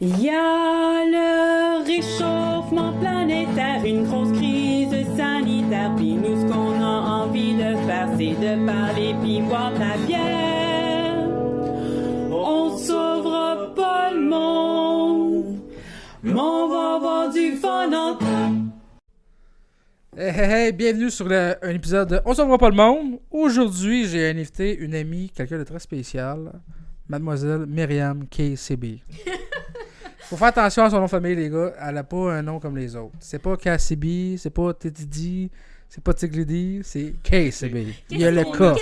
Il y a le réchauffement planétaire, une grosse crise sanitaire, puis nous ce qu'on a envie de faire c'est de parler puis boire de la bière. On sauvera pas le monde, mais on va avoir du fun en temps. Hey, bienvenue sur un épisode de On sauvera pas le monde. Aujourd'hui, j'ai invité une amie, quelqu'un de très spécial, mademoiselle Myriam KCB. Faut faire attention à son nom de famille, les gars. Elle a pas un nom comme les autres. C'est pas KCB, c'est pas Teddy, c'est pas Tigledy, c'est KCB. Il y a le K.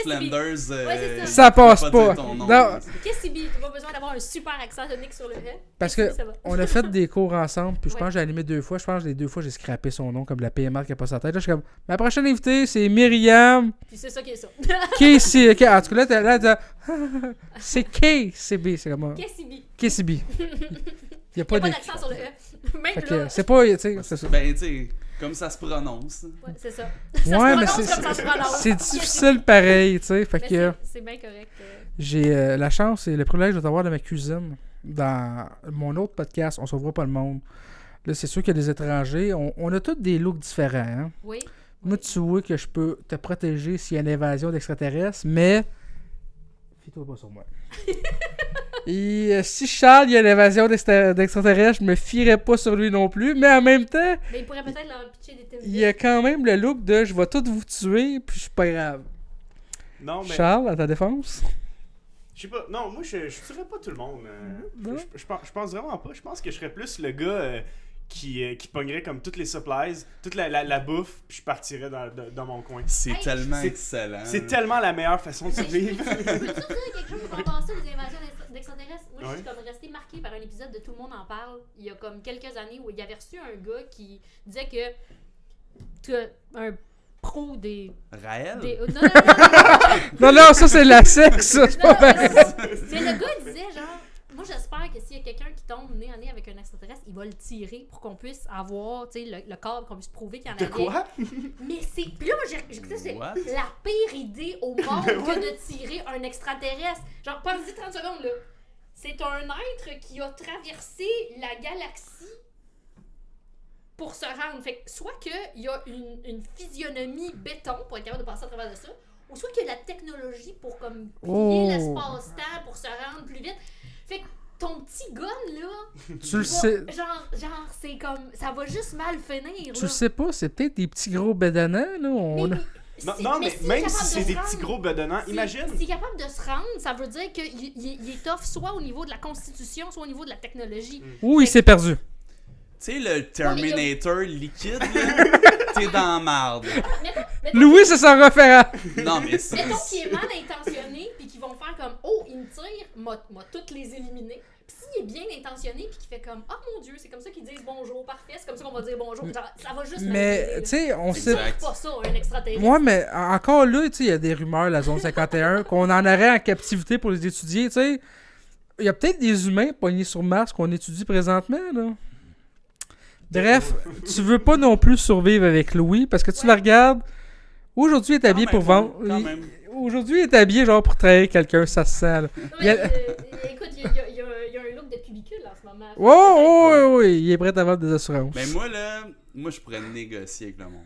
Ça passe pas. Non. KCB, tu pas besoin d'avoir un super accent tonique sur le L. Parce que on a fait des cours ensemble, puis je pense que j'ai animé 2 fois. Je pense que les 2 fois, j'ai scrappé son nom comme la PMR qui a pas sa tête. Là, je suis comme, ma prochaine invitée, c'est Myriam. Puis c'est ça qui est ça. KCB. En tout cas, là, c'est KCB. C'est comme KCB. Il n'y a pas d'accent sur le E. Même fait là. C'est pas, tu sais, c'est ça. Ben, tu sais, comme ça se prononce. Ouais, c'est ça. Ouais, mais c'est difficile pareil, tu sais. Fait que c'est bien correct. J'ai la chance et le privilège de t'avoir dans ma cuisine. Dans mon autre podcast, On sauvera pas le monde. Là, c'est sûr qu'il y a des étrangers. On a tous des looks différents, hein. Oui. Moi, tu vois que je peux te protéger s'il y a une invasion d'extraterrestres, mais fie-toi pas sur moi. Et si Charles, il y a une invasion d'extraterrestres, je me fierais pas sur lui non plus, mais en même temps, mais il pourrait peut-être leur pitcher des thèmes. Il y a quand même le look de je vais tous vous tuer, puis je suis pas grave. Non, mais... Charles, à ta défense? Je sais pas. Non, moi, je tuerais pas tout le monde. Je pense vraiment pas. Je pense que je serais plus le gars qui pognerait comme toutes les supplies, toute la bouffe, puis je partirais dans mon coin. C'est tellement excellent. C'est tellement la meilleure façon de survivre. Peux-tu dire quelque chose par rapport à ça, les invasions d'extraterrestres? Moi, je suis comme restée marquée par un épisode de Tout le monde en parle, il y a comme quelques années, où il avait reçu un gars qui disait que un pro des... Raël? Non, ça c'est la sexe, ça, c'est pas vrai. Mais le gars il disait genre, moi j'espère que s'il y a quelqu'un qui tombe nez à nez avec un extraterrestre, il va le tirer pour qu'on puisse avoir, tu sais, le corps, qu'on puisse prouver qu'il y en avait. De quoi? Mais c'est... Puis là, moi j'ai c'est la pire idée au monde que de tirer un extraterrestre. Genre, pense-y 30 secondes, là. C'est un être qui a traversé la galaxie pour se rendre. Fait que soit qu'il y a une physionomie béton pour être capable de passer à travers de ça, ou soit qu'il y a la technologie pour comme plier l'espace-temps pour se rendre plus vite. Fait que ton petit gun, là, tu le sais. Genre, c'est comme... Ça va juste mal finir, Tu là. le sais pas, c'est peut-être des petits gros bédonnants, là. Mais même si c'est des petits gros bedonnants, imagine. S'il est capable de se rendre, ça veut dire qu'il est tough soit au niveau de la constitution, soit au niveau de la technologie. Ou il s'est perdu. Tu sais, le Terminator liquide, là, t'es dans la marde. Louis, c'est son référent. Non, mais c'est... Mettons qu'il est mal intentionné, puis qu'ils vont faire comme « Oh, il me tire, m'a toutes les éliminer. » Puis s'il est bien intentionné, puis qu'il fait comme « Oh mon Dieu, c'est comme ça qu'ils disent bonjour, parfait, c'est comme ça qu'on va dire bonjour. » Genre, ça va juste Mais, tu sais, on sait... C'est pas ça, un extraterrestre. Ouais, mais encore là, tu sais, il y a des rumeurs, la zone 51, qu'on en aurait en captivité pour les étudier, tu sais. Il y a peut-être des humains pognés sur Mars qu'on étudie présentement, là. Bref, tu veux pas non plus survivre avec Louis parce que tu le regardes. Aujourd'hui, il est habillé pour vendre. Aujourd'hui, il est habillé genre pour trahir quelqu'un, ça se sent. Là. Écoute, il y a un look de cubicule en ce moment. Oui, il est prêt à vendre des assurances. Mais moi, je pourrais négocier avec le monde.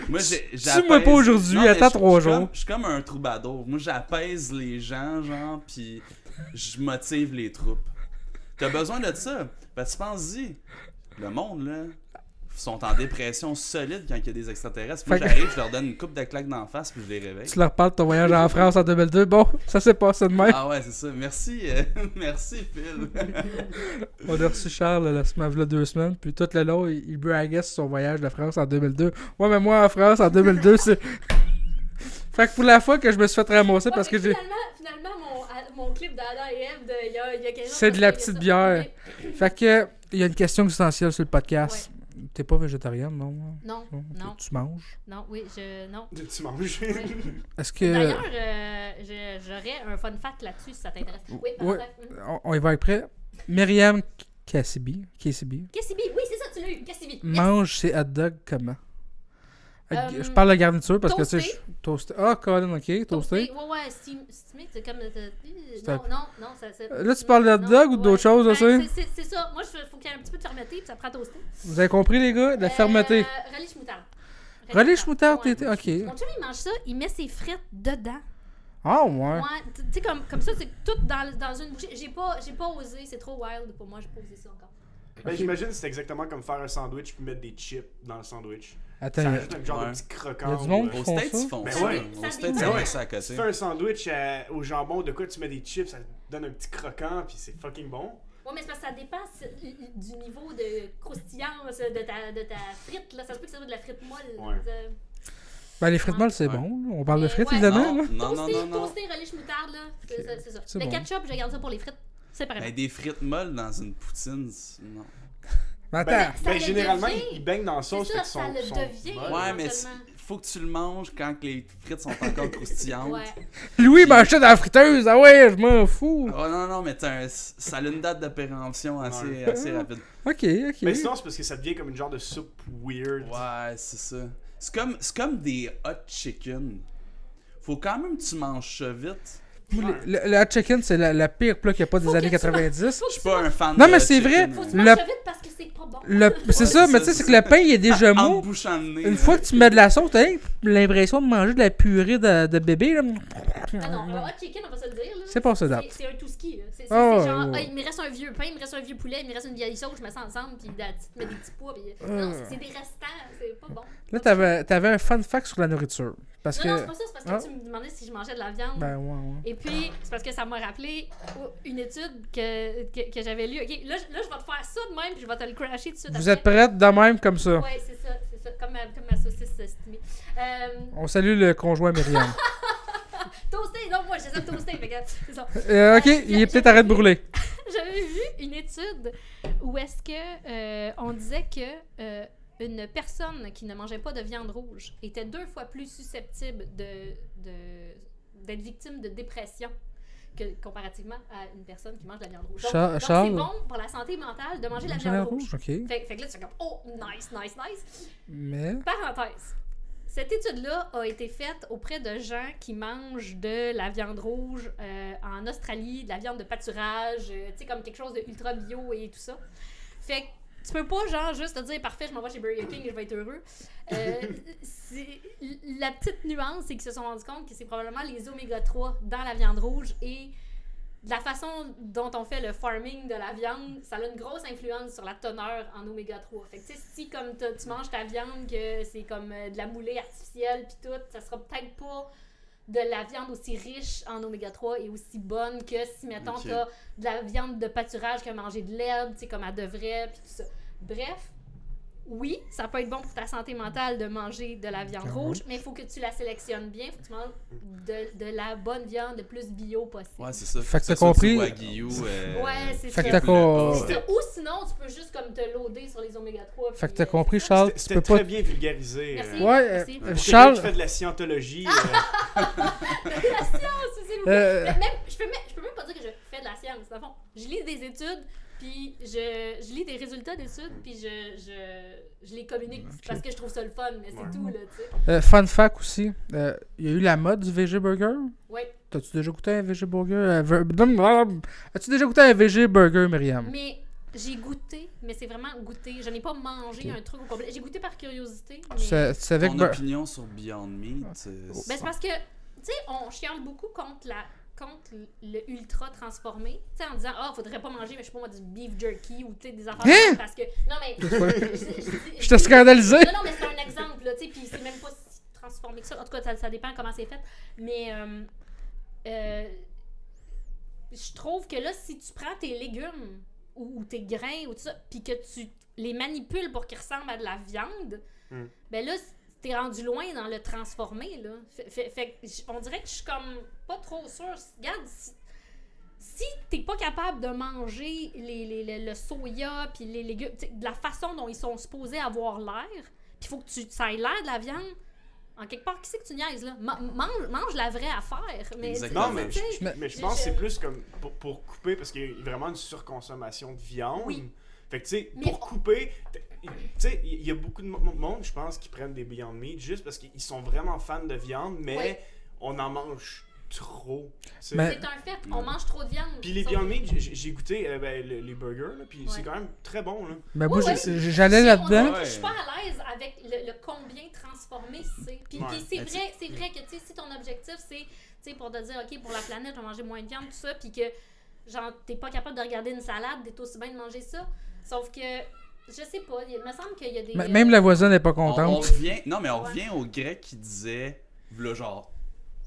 Moi, Suis-moi pas aujourd'hui, attends 3 jours. Je suis comme un troubadour. Moi, j'apaise les gens, genre, pis je motive les troupes. T'as besoin de ça. Parce que pense-y. Le monde, là, sont en dépression solide quand il y a des extraterrestres. Moi, j'arrive, je leur donne une coupe de claques d'en face, puis je les réveille. Tu leur parles de ton voyage en France en 2002. Bon, ça s'est passé de même. Ah ouais, c'est ça. Merci, merci, Phil. On a reçu Charles la semaine, il y a 2 semaines, puis tout le long, il braguait sur son voyage de France en 2002. Ouais, mais moi, en France, en 2002, c'est... Fait que pour la fois que je me suis fait ramasser parce que j'ai... Finalement, mon clip d'Adam et Ève, il y a 15 ans... C'est de la petite bière. Fait que... Il y a une question existentielle sur le podcast. Ouais. T'es pas végétarienne, non? Non. Tu manges? Non, oui, non. Tu manges? Oui. Est-ce que... D'ailleurs, j'aurais un fun fact là-dessus, si ça t'intéresse. Oui, on y va après. Myriam KCB. KCB, oui, c'est ça, tu l'as eu, KCB. Mange ses hot dogs comment? Je parle de garniture parce que toasté. tu sais. Toasté. Ah, Colin, ok. Toasté. Ouais, steamé, c'est comme... Non, ça... Là, tu parles de hot dog ou d'autres choses, là, ben, c'est ça. Moi, il faut qu'il y ait un petit peu de fermeté, puis ça prend toasté. Vous avez compris, les gars? La fermeté. Relish moutarde. Relish moutarde, Ouais. t'étais. Ok. Mon chum, il mange ça, il met ses frites dedans. Ah, ouais. Ouais, tu sais, comme ça, c'est tout dans une bouchée. J'ai pas osé, c'est trop wild pour moi, j'ai pas osé ça encore. Ben, j'imagine que c'est exactement comme faire un sandwich puis mettre des chips dans le sandwich. Attends, Ça ajoute un genre Ouais. de petit croquant. Y a du monde ou, Aux font States, ça? ils font Ben ça. ouais. Aux Ça States, dépend. ils Ouais. font ça à tu côté. fais un sandwich au jambon, de quoi tu mets des chips, ça te donne un petit croquant puis c'est fucking bon. Ouais, mais c'est parce que ça dépend du niveau de croustillance de ta frite, là. Ça se peut que ça soit de la frite molle. Ouais. Ben, les frites molles, c'est Ouais. bon. On parle de Mais frites, ouais. évidemment. là. Non. Toasté, relish moutarde, là. C'est ça. C'est Le bon. ketchup, je garde ça pour les frites. C'est pareil. Ben, des frites molles dans une poutine, non. Mais attends. Ça Ben, le généralement, devient. ils baignent dans la sauce, C'est fait ça, qu'ils sont, ça le sont devient. molles. Ouais, mais seulement. faut que tu le manges quand que les frites sont encore croustillantes. Ouais. Louis m'achète dans la friteuse. Ah ouais, je m'en fous. Oh non, mais ça a une date de péremption assez, Ouais. assez rapide. Ok. Mais sinon, c'est parce que ça devient comme une genre de soupe weird. Ouais, c'est ça. C'est comme des hot chicken. Faut quand même que tu manges ça vite. Moi, le hot chicken, c'est la pire plat qu'il n'y a pas des Faut années que tu 90. Je suis pas un fan Non, de mais hot c'est chicken, vrai. Faut que mais- tu Le- manges ça vite parce que c'est pas bon. C'est Ouais, ça, c'est mais ça, tu sais, c'est c'est que le pain, il est déjà En mou. bouchant le nez. Une fois que tu mets de la sauce, t'as l'impression de manger de la purée de bébé. Là. Ah non, un hot chicken, on va se le dire. Là. C'est passé date. C'est un tout ski. Là. C'est Ah, genre, ouais. il me reste un vieux pain, il me reste un vieux poulet, il me reste une vieille sauce, je mets ça ensemble, puis tu te mets des petits pois. Puis... Non, c'est des restants, c'est pas bon. Là, t'avais un fun fact sur la nourriture. Parce Non, que. c'est pas ça, c'est parce que tu me demandais si je mangeais de la viande. Ben, ouais. Et puis, c'est parce que ça m'a rappelé une étude que j'avais lue. Ok, là, je vais te faire ça de même, puis je vais te le crasher tout de suite. Vous après. êtes prête de même comme ça? Ouais, c'est ça. Comme ma saucisse estimée. On salue le conjoint Myriam. Toasté, non, moi, j'essaie de toaster, fait que c'est ça. Ok, il est peut-être arrêté de brûler. J'avais vu une étude où est-ce que on disait que une personne qui ne mangeait pas de viande rouge était 2 fois plus susceptible d'être victime de dépression comparativement à une personne qui mange de la viande rouge. Donc, Charles- c'est bon pour la santé mentale de manger de la viande rouge. ok. Fait que là, tu fais comme « Oh, nice. » Mais. Parenthèse. Cette étude-là a été faite auprès de gens qui mangent de la viande rouge en Australie, de la viande de pâturage, tu sais, comme quelque chose de ultra bio et tout ça. Fait que tu peux pas, genre, juste te dire, parfait, je m'en vais chez Burger King et je vais être heureux. La petite nuance, c'est qu'ils se sont rendus compte que c'est probablement les oméga 3 dans la viande rouge et de la façon dont on fait le farming de la viande, ça a une grosse influence sur la teneur en oméga 3. Fait que tu sais, si comme tu manges ta viande, que c'est comme de la moulée artificielle pis tout, ça sera peut-être pas de la viande aussi riche en oméga 3 et aussi bonne que si, mettons, Ok. t'as de la viande de pâturage qui a mangé de l'herbe, tu sais, comme elle devrait, pis tout ça. Bref, oui, ça peut être bon pour ta santé mentale de manger de la viande rouge, mais il faut que tu la sélectionnes bien, il faut que tu manges de la bonne viande le plus bio possible. Ouais, c'est ça. Fait que ça t'as soit compris. du wagyu, Ouais, c'est Fait que ça. t'as con- C'est ça. Ou sinon, tu peux juste comme te loader sur les oméga 3. Fait que puis, t'as compris, c'est ça. Charles, tu C'était peux très pas. bien vulgarisé. Merci. Ouais, Merci. Pour quelqu'un Charles. qui fait de la scientologie. La science, s'il vous plaît. Euh, Même, je peux même pas dire que je fais de la science, dans le fond. Je lis des études, puis je lis des résultats d'études, puis je les communique parce que je trouve ça le fun, mais c'est Ouais. tout, là, tu sais. Fun fact aussi, il y a eu la mode du VG Burger. Ouais. T'as-tu déjà goûté un VG Burger? As-tu déjà goûté un VG Burger, Myriam? Mais j'ai goûté, mais c'est vraiment goûté. Je n'ai pas mangé un truc au complet. J'ai goûté par curiosité, mais... Tu savais Ton que. opinion sur Beyond Meat, Ben, c'est parce que, tu sais, on chiale beaucoup contre le ultra transformé, tu sais, en disant, faudrait pas manger, mais je sais pas moi, du beef jerky ou tu sais, des affaires Hein? parce que, non, mais, Je t'ai scandalisé! Non, mais c'est un exemple, là, tu sais, puis c'est même pas si transformé que ça. En tout cas, ça dépend comment c'est fait, mais, je trouve que là, si tu prends tes légumes ou tes grains ou tout ça, puis que tu les manipules pour qu'ils ressemblent à de la viande, ben là, t'es rendu loin dans le transformé, là. Fait que on dirait que je suis comme pas trop sûre. Regarde, si t'es pas capable de manger le soya puis les légumes, de la façon dont ils sont supposés avoir l'air, puis faut que ça ait l'air de la viande, en quelque part, qui c'est que tu niaises, là? Mange la vraie affaire. Mais Exactement. Non, mais tu sais, je pense que c'est plus comme pour couper parce qu'il y a vraiment une surconsommation de viande. Oui. Fait que, tu sais, Mais pour couper, tu sais, il y a beaucoup de monde, je pense, qui prennent des Beyond Meat juste parce qu'ils sont vraiment fans de viande, mais on en mange trop. Mais- C'est un fait, on mange trop de viande. Puis les Sauf- Beyond Meat, j'ai goûté les burgers, là, puis c'est quand même très bon. Là. Mais moi, Ouais, j'allais Si là-dedans. Je suis pas à l'aise avec le combien transformé c'est. Puis, Ouais. puis c'est vrai que tu sais, si ton objectif c'est tu sais, pour te dire, ok, pour la planète, on va manger moins de viande, tout ça, puis que genre t'es pas capable de regarder une salade, t'es aussi bien de manger ça. Sauf que je sais pas, il me semble qu'il y a des. Même la voisine n'est pas On contente. revient, non, mais on revient aux Grecs qui disaient, là, genre,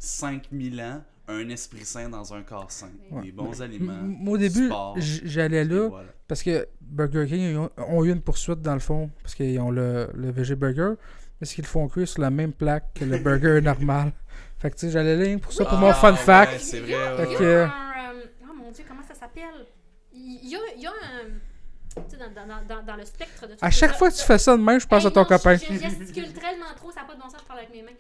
5000 ans, un esprit sain dans un corps sain. Ouais. Des bons aliments. Moi, au début, sport, j'allais et là voilà. parce que Burger King ont eu une poursuite dans le fond parce qu'ils ont le VG Burger, mais c'est qu'ils le font cuire sur la même plaque que le burger normal. Fait que tu sais, j'allais là pour ça, pour mon fun ouais, fact. c'est Il y a, vrai. il y Fait a que- un. Oh mon dieu, comment ça s'appelle? Il y a un. Tu sais, dans le spectre de tout À chaque fois que tu fais ça de même, je pense à ton copain. Je gesticule tellement trop, ça n'a pas de bon sens de parler avec mes mains.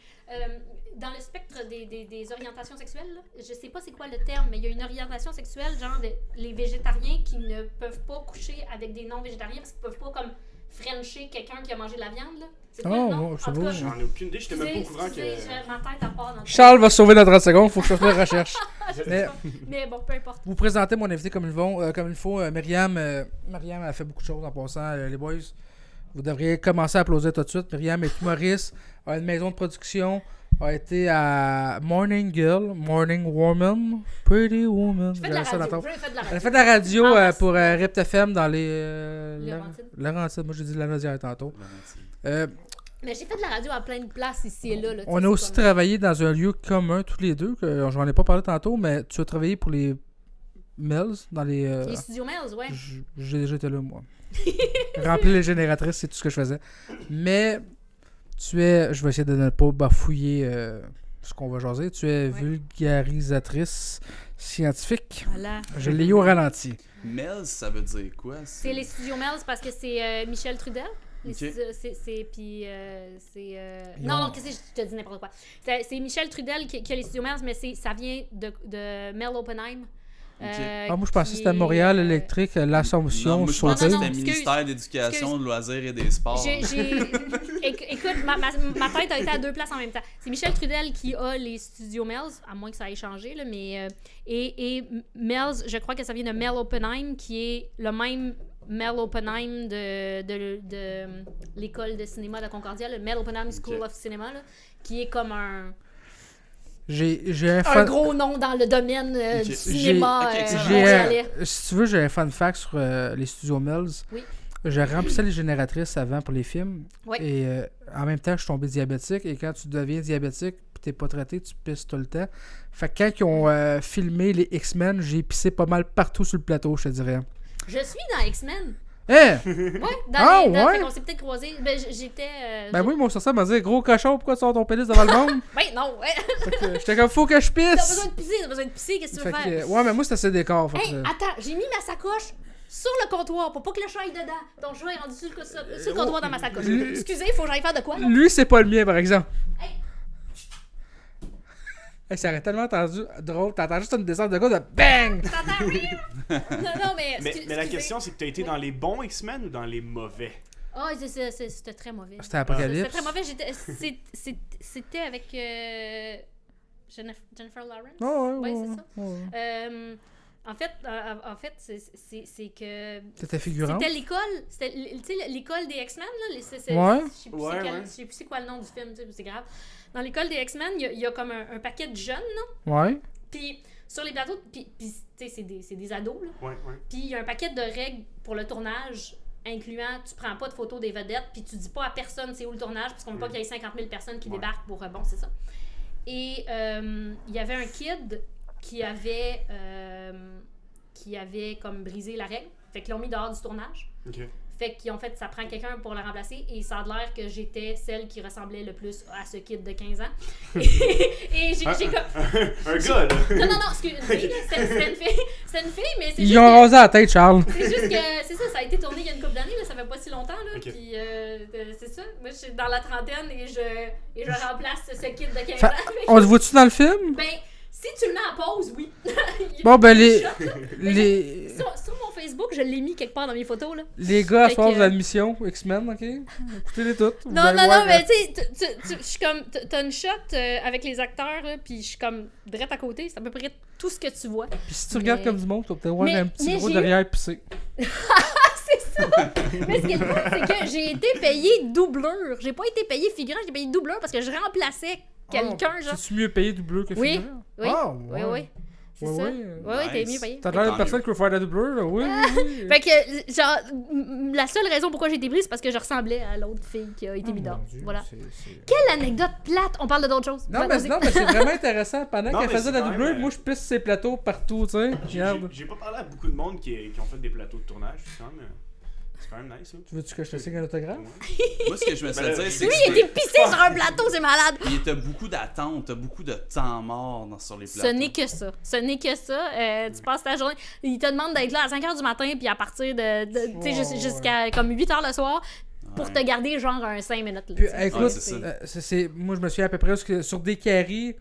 Dans le spectre des orientations sexuelles, là, je sais pas c'est quoi le terme, mais il y a une orientation sexuelle, genre les végétariens qui ne peuvent pas coucher avec des non-végétariens parce qu'ils peuvent pas comme frencher quelqu'un qui a mangé de la viande. Là. C'est quoi Oh, le nom? oh, c'est En tout beau. cas, J'en ai aucune idée, j'étais même pas au courant excusez, que. ma tête à part dans Charles va se sauver dans 30 secondes, faut que je fasse la recherche. Je sais Mais- pas. Mais bon, peu importe. Vous présentez mon invité comme il faut. Myriam a fait beaucoup de choses en passant. Les boys, vous devriez commencer à applaudir tout de suite. Myriam est humoriste, a une maison de production, a été à Morning Girl, Morning Woman, Pretty Woman. Je fais de la J'avais ça dans radio. ton- Je fais de la Elle a radio. fait de la radio Ah, merci. pour Ript FM dans les. Laurentides. Laurentides. Moi j'ai dit Laurentides tantôt. Mais j'ai fait de la radio à plein de places ici et là. tu On sais, a c'est aussi comme- travaillé dans un lieu commun tous les deux, que j'en ai pas parlé tantôt, mais tu as travaillé pour les Mills dans les. Les studios Mills, ouais. J'ai déjà été là, moi. Remplir les génératrices, c'est tout ce que je faisais. Mais tu es, je vais essayer de ne pas bafouiller ce qu'on va jaser, tu es vulgarisatrice scientifique. Voilà. Je l'ai eu au ralenti. Melz, ça veut dire quoi? C'est les studios Mills parce que c'est Michel Trudel. Les Ok. studios- puis c'est Ils non, ont- non, qu'est-ce que je te dis n'importe quoi. C'est Michel Trudel qui a les studios Mills, mais ça vient de Mel Oppenheim. Ah, moi, je pensais que c'était Montréal Électrique, Non, l'Assomption, moi, je Sauté. pensais que Non, c'était excuse. ministère de l'Éducation, de loisirs et des sports. Écoute, ma tête a été à deux places en même temps. C'est Michel Trudel qui a les studios Mills, à moins que ça ait changé, là, mais et Mills, je crois que ça vient de Mel Oppenheim, qui est le même Mel Oppenheim de l'école de cinéma de Concordia, le Mel Oppenheim School of Cinema, là, qui est comme un J'ai un un fan... gros nom dans le domaine Ok. du cinéma J'ai- ok, montréalais. Si tu veux, j'ai un fun fact sur les studios Mills. Oui. Je remplissais les génératrices avant pour les films. Oui. Et en même temps, je suis tombé diabétique. Et quand tu deviens diabétique et t'es pas traité, tu pisses tout le temps. Fait que quand ils ont filmé les X-Men, j'ai pissé pas mal partout sur le plateau, je te dirais. Je suis dans X-Men. Hein? Ouais, Ah, dans ouais? fait qu'on s'est peut-être croisés. Ben, j'étais. Ben oui, mon sorcier m'a dit gros cochon, pourquoi tu sors ton pénis devant le monde? Ben non, ouais. Fait que j'étais comme faut que je T'as pisse. besoin de pisser, qu'est-ce que tu Fait veux faire? que, ouais, mais moi c'était assez décor. Fait Hey, que, attends, j'ai mis ma sacoche sur le comptoir pour pas que le chat aille dedans. Donc, je est rendu sur le comptoir dans ma sacoche. Excusez, faut que j'aille faire de quoi, là? lui, c'est pas le mien, par exemple. Hey. Hey, ça aurait tellement entendu drôle. T'entends juste une descente de gars de BANG! T'entends rire? Non, mais. Mais la excusez. question, c'est que t'as été dans les bons X-Men ou dans les mauvais? Ah, c'était très mauvais. C'était C'était Apocalypse. très mauvais. C'était avec Jennifer Lawrence. Oh, ouais, Ouais, ouais, c'est ça. ouais. En fait, c'est que T'étais figurante? c'était l'école, c'était tu sais, l'école des X-Men là, Ouais. je sais plus Ouais, c'est ouais. je sais plus c'est quoi le nom du film, tu sais, c'est grave. Dans l'école des X-Men, il y a comme un paquet de jeunes là, Ouais. puis sur les plateaux, puis tu sais c'est des ados là. Ouais, ouais. Puis il y a un paquet de règles pour le tournage, incluant tu prends pas de photos des vedettes, puis tu dis pas à personne c'est où le tournage, parce qu'on veut pas qu'il y ait 50 000 personnes qui Ouais. débarquent pour bon, c'est ça. Et il y avait un kid qui avait comme brisé la règle, fait qu'ils l'ont mis dehors du tournage. Ok. Fait qu'ils ont fait, ça prend quelqu'un pour le remplacer, et ça a l'air que j'étais celle qui ressemblait le plus à ce kid de 15 ans. Et j'ai comme... Un gars, là! Non, excuse, une fille, là, c'était une fille. C'était une fille, mais c'est Ils juste ont que... rasé la tête, Charles. C'est juste que, c'est ça, ça a été tourné il y a une couple d'années, là, ça fait pas si longtemps, là, Ok. puis c'est ça, moi je suis dans la trentaine et je remplace ce kid de 15 Fa- ans. On te voit-tu dans le film? Ben, Si tu le mets en pause, oui. Bon, ben, les... Sur mon Facebook, je l'ai mis quelque part dans mes photos, là. les gars, à Fait soir, que- vous avez une mission, X-Men, ok? Écoutez-les toutes. Vous Non, allez non, voir, non, mais tu sais, je suis comme. T'as une shot avec les acteurs, là, puis je suis comme direct à côté. C'est à peu près tout ce que tu vois. Puis si tu regardes mais- comme du monde, tu vas peut-être voir mais- un petit mais gros j'ai- derrière pisser. C'est ça! Mais ce qui est le fun, c'est que j'ai été payée doublure. J'ai pas été payée figurant, j'ai payé doubleur parce que je remplaçais quelqu'un, Oh, genre. C'est-tu mieux payé doubleur que Oui, figurant? oui. Ah, Oui, ouais. oui. C'est Ouais, ça. ouais. Oui, oui, t'es Nice. mieux payé. T'as l'air Tant de personne mieux. qui veut faire de la doubleur, là. Oui, oui, oui. Fait que, genre, la seule raison pourquoi j'ai été prise, c'est parce que je ressemblais à l'autre fille qui a été Oh, mise mon dehors. Dieu, Voilà. c'est- Quelle anecdote plate! On parle d'autres choses. Non, Va- mais, vas-y. non, mais c'est vraiment intéressant. Pendant Non, qu'elle mais faisait de la c'est quand doubleur, même, moi, je pisse ses plateaux partout, tu sais. Regarde. J'ai pas parlé à beaucoup de monde qui ont fait des plateaux de tournage. C'est quand même nice, là. Tu veux-tu que je te signe un autographe? Moi, ce que je me suis Ben là, dit, c'est Oui, que il était pissé sur un plateau, c'est malade! t'as beaucoup d'attentes, t'as beaucoup de temps mort sur les plateaux. Ce n'est que ça. Ce n'est que ça. Tu passes ta journée. Ils te demandent d'être là à 5h du matin, puis à partir de tu sais, Ouais. jusqu'à comme 8h le soir, pour Ouais. te garder genre un 5 minutes. Là, Puis, tu sais. écoute, Ouais, c'est ça. moi, je me souviens à peu près sur des carrés,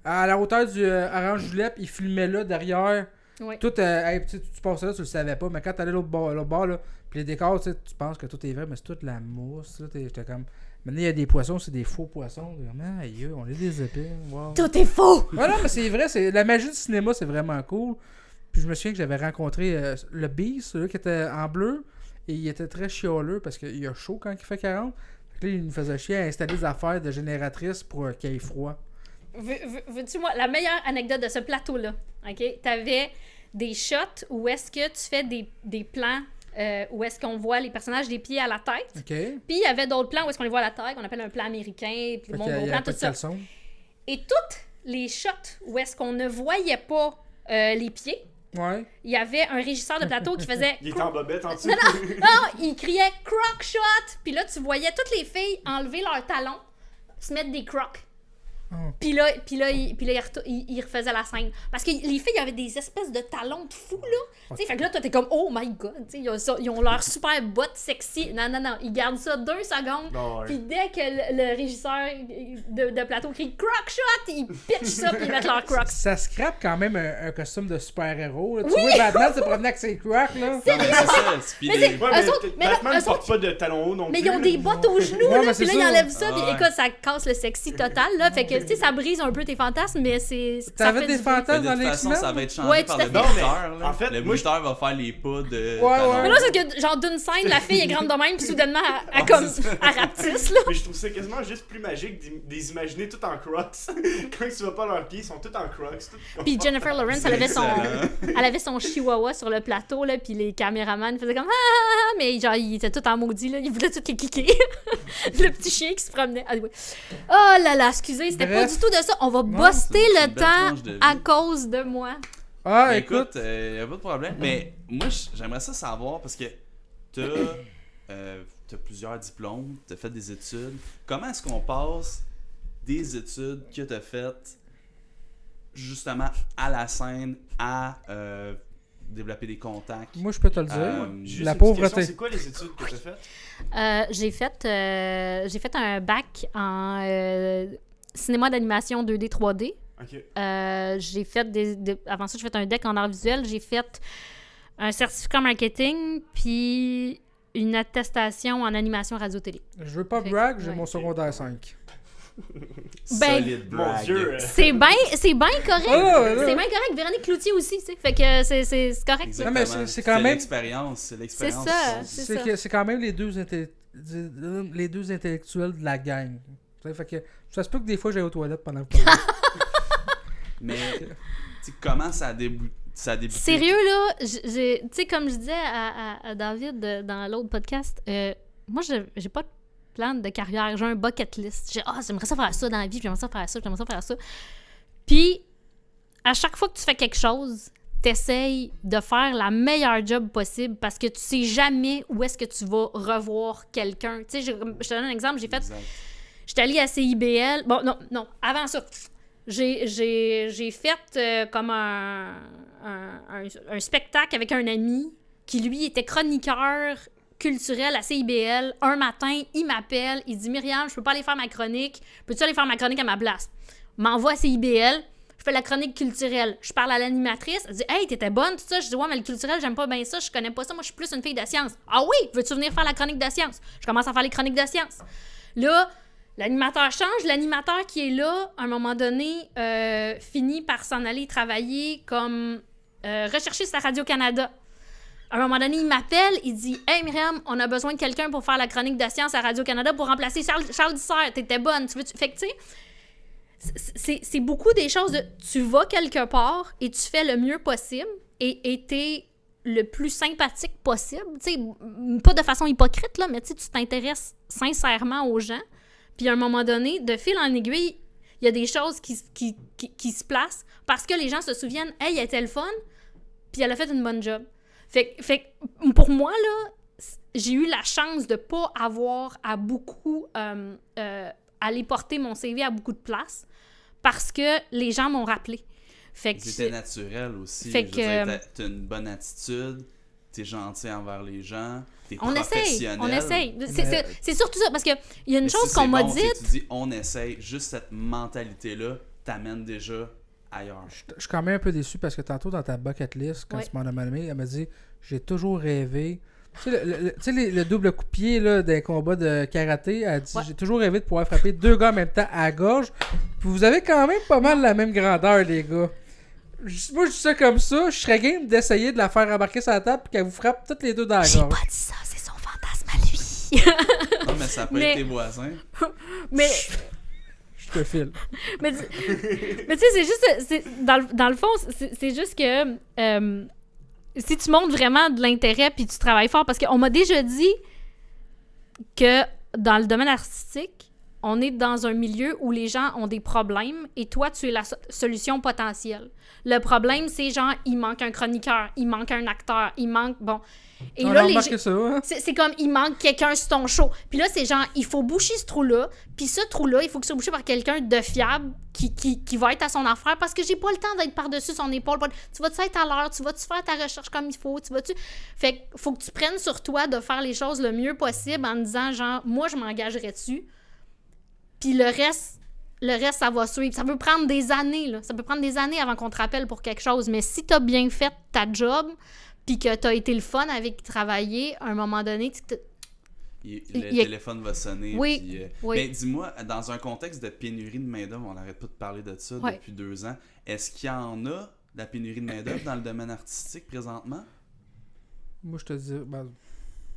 à la hauteur du Orange Julep, ils filmaient là, derrière. Ouais. Tout, hey, tu passais là, tu le savais pas, mais quand t'allais l'autre bord, là, puis les décors, tu sais, tu penses que tout est vrai, mais c'est toute la mousse. Là, j'étais comme. Maintenant, il y a des poissons, c'est des faux poissons. Vraiment, aïe, on est des épines. Wow. Tout est faux! Ouais, non, mais c'est vrai, la magie du cinéma, c'est vraiment cool. Puis je me souviens que j'avais rencontré le Beast, celui qui était en bleu, et il était très chialeux parce qu'il a chaud quand il fait 40. Fait que là, il nous faisait chier à installer des affaires de génératrice pour qu'il ait froid. Veux-tu, moi, la meilleure anecdote de ce plateau-là, OK? T'avais des shots où est-ce que tu fais des plans où est-ce qu'on voit les personnages des pieds à la tête. OK? Puis il y avait d'autres plans où est-ce qu'on les voit à la tête, qu'on appelle un plan américain, puis Fait le qu'il monde y gros avait plan, pas tout de ça. caleçon. Et toutes les shots où est-ce qu'on ne voyait pas les pieds, Ouais. il y avait un régisseur de plateau qui faisait... Il était en bobette en dessous. Non, il criait « croc shot », puis là, tu voyais toutes les filles enlever leurs talons, se mettre des crocs. Oh. Puis là, il refaisait la scène. Parce que les filles avaient des espèces de talons de fou, là. Tu sais, fait que là, toi, t'es comme, oh my god, tu sais, ils ont leur super bottes sexy. Non, ils gardent ça 2 secondes. Non, ouais. Puis dès que le régisseur de plateau crie croc shot, ils pitchent ça, puis ils mettent leurs crocs. Ça scrape quand même un costume de super-héros. Là. Tu vois, Batman se promenait avec ses crocs, là. Non, mais c'est ça. Puis Mais les- c'est- Ouais, Eux autres- mais là, Batman eux porte autres, pas de talons hauts non Mais plus. ils ont des bottes aux genoux, Ouais, là, mais puis c'est là, ils ça. enlèvent ça, puis Ouais. écoute, ça casse le sexy total, là. Fait que, tu sais, ça brise un peu tes fantasmes, mais c'est. ça T'avais fait des du bien. fantasmes Mais dans de les toute façon, X-Men? ça va être changé Ouais, par tout à le fait. bruiteur. Non, là. en fait, le moi, je- bruiteur va faire les pas de. Ouais, talons. Mais là, c'est que, genre, d'une scène, la fille est grande de même, puis soudainement, elle Ouais, comme, c'est ça. elle rapetisse, là. Mais je trouve ça quasiment juste plus magique des imaginer tout en crocs. Quand tu vois pas leurs pieds, ils sont tous en crocs. tout Puis Jennifer Lawrence, elle avait son, Excellent. elle avait son chihuahua sur le plateau, là, puis les caméramans faisaient comme ah, mais genre, il était tout en maudit, là, il voulait tout les cliquer. Le petit chien qui se promenait. Ah, oui. Oh là là, excusez, c'était pas Bref. du tout de ça. On va Non, buster c'est le une belle temps tranche de vie. à cause de moi. Ah, Ben, écoute. écoute, y a pas de problème. Mais moi, j'aimerais ça savoir parce que t'as plusieurs diplômes, t'as fait des études. Comment est-ce qu'on passe des études que t'as faites justement à la scène à développer des contacts? Moi, je peux te le dire. Juste La une petite pauvreté. question, c'est quoi les études que t'as faites? J'ai fait un bac en cinéma d'animation 2D, 3D. Ok. J'ai fait avant ça, j'ai fait un deck en art visuel. J'ai fait un certificat en marketing, puis une attestation en animation radio-télé. Je veux pas Fait- brag, j'ai ouais. mon secondaire 5. Solide Mon brag. Dieu. C'est bien correct. ouais. C'est bien correct. Véronique Cloutier aussi, tu sais. Fait que c'est correct. ça. Non, mais Exactement. c'est quand même- l'expérience. C'est l'expérience. ça. C'est ça. que c'est quand même les deux intellectuels de la gang. Tu sais, fait que ça se peut que des fois j'aille aux toilettes pendant que vous parlez. Mais tu sais, comment ça a débuté? Sérieux, là, tu sais, comme je disais à David dans l'autre podcast, moi, j'ai pas de plan de carrière. J'ai un bucket list. J'aimerais ça faire ça dans la vie, j'aimerais ça faire ça, j'aimerais ça faire ça. Puis, à chaque fois que tu fais quelque chose, t'essayes de faire la meilleure job possible parce que tu sais jamais où est-ce que tu vas revoir quelqu'un. Tu sais, je te donne un exemple. Exact. J'étais allée à CIBL. Bon, non, avant ça. J'ai fait comme un spectacle avec un ami qui, lui, était chroniqueur culturel à CIBL. Un matin, il m'appelle, il dit « Myriam, je peux pas aller faire ma chronique. Peux-tu aller faire ma chronique à ma place? » M'envoie à CIBL. Je fais la chronique culturelle. Je parle à l'animatrice. Elle dit « Hey, t'étais bonne, tout ça. » Je dis « Ouais, mais le culturel, j'aime pas bien ça. Je connais pas ça. Moi, je suis plus une fille de sciences. »« Ah oui? Veux-tu venir faire la chronique de sciences? » Je commence à faire les chroniques de sciences. Là, l'animateur change. L'animateur qui est là, à un moment donné, finit par s'en aller travailler comme recherchiste à Radio-Canada. À un moment donné, il m'appelle, il dit « Hey Myriam, on a besoin de quelqu'un pour faire la chronique de sciences à Radio-Canada pour remplacer Charles Dussert. T'étais bonne. Tu veux Fait que, tu sais, c'est beaucoup des choses de... Tu vas quelque part et tu fais le mieux possible et t'es le plus sympathique possible. Tu sais, pas de façon hypocrite, là, mais tu t'intéresses sincèrement aux gens. Puis à un moment donné, de fil en aiguille, il y a des choses qui se placent parce que les gens se souviennent « Hey, elle était le fun, puis elle a fait une bonne job. » Fait pour moi, là, j'ai eu la chance de pas avoir à beaucoup aller porter mon CV à beaucoup de places parce que les gens m'ont rappelé. Fait que c'était naturel aussi. Fait que t'as une bonne attitude, t'es gentil envers les gens, t'es on professionnel. On essaye. C'est surtout ça, parce qu'il y a une chose qu'on m'a dite... Tu dis « on essaye », juste cette mentalité-là t'amène déjà ailleurs. Je suis quand même un peu déçu parce que tantôt dans ta bucket list, quand tu m'en as nommé, elle m'a dit « J'ai toujours rêvé... » Tu sais, le double coup de pied là, d'un combat de karaté, elle dit « J'ai toujours rêvé de pouvoir frapper 2 gars en même temps à la gorge. » Puis vous avez quand même pas mal la même grandeur, les gars. Moi, je dis ça comme ça. Je serais game d'essayer de la faire embarquer sur la table et qu'elle vous frappe toutes les deux dans la gorge. J'ai pas dit ça, c'est son fantasme à lui. Non, mais ça peut être tes voisins. Mais... Je te file. mais tu sais, c'est juste... Dans le fond, c'est juste que... si tu montres vraiment de l'intérêt puis tu travailles fort, parce qu'on m'a déjà dit que dans le domaine artistique, on est dans un milieu où les gens ont des problèmes et toi, tu es la solution potentielle. Le problème, c'est genre, il manque un chroniqueur, il manque un acteur, il manque... Bon... Et on là, a remarqué ça, hein? c'est comme, il manque quelqu'un sur ton show. Puis là, c'est genre, il faut boucher ce trou-là. Puis ce trou-là, il faut que ce soit bouché par quelqu'un de fiable qui va être à son affaire parce que j'ai pas le temps d'être par-dessus son épaule. Tu vas-tu être à l'heure? Tu vas-tu faire ta recherche comme il faut? Fait que faut que tu prennes sur toi de faire les choses le mieux possible en disant, genre, moi, je m'engagerai dessus. Puis le reste, ça va suivre. Ça peut prendre des années, là. Ça peut prendre des années avant qu'on te rappelle pour quelque chose. Mais si t'as bien fait ta job... puis que t'as été le fun avec travailler, à un moment donné... Le téléphone va sonner. Oui, puis, oui. Mais dis-moi, dans un contexte de pénurie de main-d'œuvre, on n'arrête pas de parler de ça depuis 2 ans, est-ce qu'il y en a de la pénurie de main-d'œuvre dans le domaine artistique présentement? Moi, je te dis... Ben...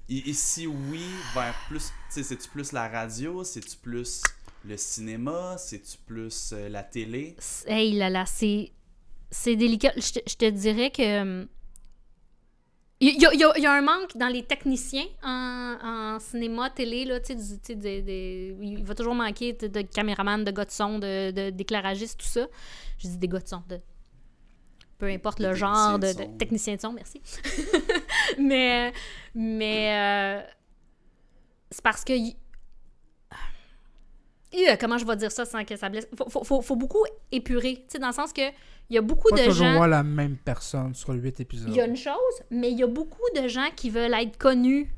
Et si oui, vers plus... Tu sais, c'est-tu plus la radio? C'est-tu plus le cinéma? C'est-tu plus la télé? Hey là, c'est délicat. Je te dirais que... Il y a un manque dans les techniciens en cinéma, télé, là, il va toujours manquer de caméramans, de gars de son, d'éclairagistes, tout ça. Je dis des gars de son, peu importe le genre de technicien de son, merci. mais c'est parce que comment je vais dire ça sans que ça blesse? Faut beaucoup épurer, tu sais, dans le sens que il y a beaucoup de gens... Pas toujours voir la même personne sur 8 épisodes. Il y a une chose, mais il y a beaucoup de gens qui veulent être connus,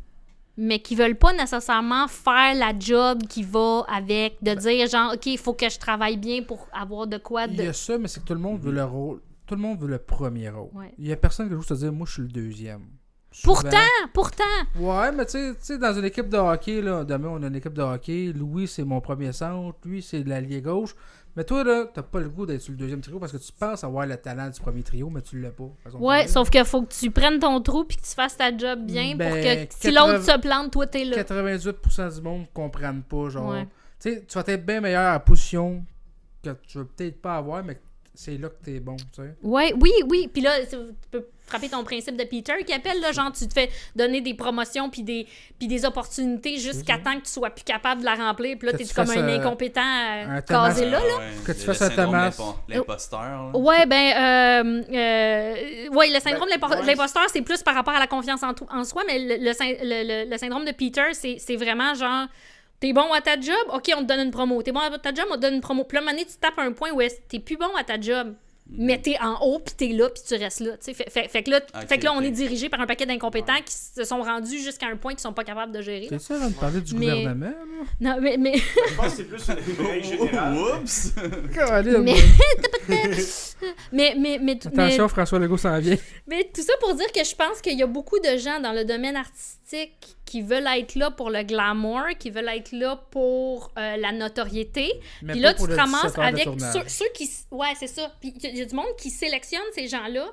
mais qui veulent pas nécessairement faire la job qui va avec, de dire genre, OK, il faut que je travaille bien pour avoir de quoi... Il y a ça, mais c'est que tout le monde veut le rôle. Tout le monde veut le premier rôle. Ouais. Il y a personne qui veut juste te dire, moi, je suis le deuxième. Pourtant! Ouais, mais tu sais, dans une équipe de hockey, là, demain, on a une équipe de hockey. Louis, c'est mon premier centre. Lui, c'est l'allié gauche. Mais toi, là, t'as pas le goût d'être sur le deuxième trio parce que tu penses avoir le talent du premier trio, mais tu l'as pas. Ouais, sauf qu'il faut que tu prennes ton trou puis que tu fasses ta job bien pour que si l'autre se plante, toi, t'es là. 98% du monde comprennent pas, genre... Ouais. Tu sais, tu vas être bien meilleur à position que tu veux peut-être pas avoir, mais c'est là que t'es bon, tu sais. Ouais, oui. Puis là, tu peux frapper ton principe de Peter qui appelle, là, genre, tu te fais donner des promotions puis des opportunités jusqu'à temps que tu sois plus capable de la remplir. Puis là, t'es comme un incompétent casé là. Que tu fasses un Thomas. L'imposteur. Ouais, le syndrome de l'imposteur, c'est plus par rapport à la confiance en soi, mais le syndrome de Peter, c'est vraiment genre... T'es bon à ta job? OK, on te donne une promo. T'es bon à ta job? On te donne une promo. Puis là, à un moment donné, tu tapes un point où t'es plus bon à ta job. mais t'es en haut, puis t'es là, puis tu restes là. Fait que là, on est dirigé par un paquet d'incompétents qui se sont rendus jusqu'à un point qu'ils sont pas capables de gérer. C'est ça, avant de parler du gouvernement, là? Non, mais... Je pense que c'est plus une règle générale. Oups! Attention, François Legault s'en vient. Mais tout ça pour dire que je pense qu'il y a beaucoup de gens dans le domaine artistique qui veulent être là pour le glamour, qui veulent être là pour la notoriété. Puis là, tu te ramasses avec ceux qui... Ouais, c'est ça. Puis il y a du monde qui sélectionne ces gens-là,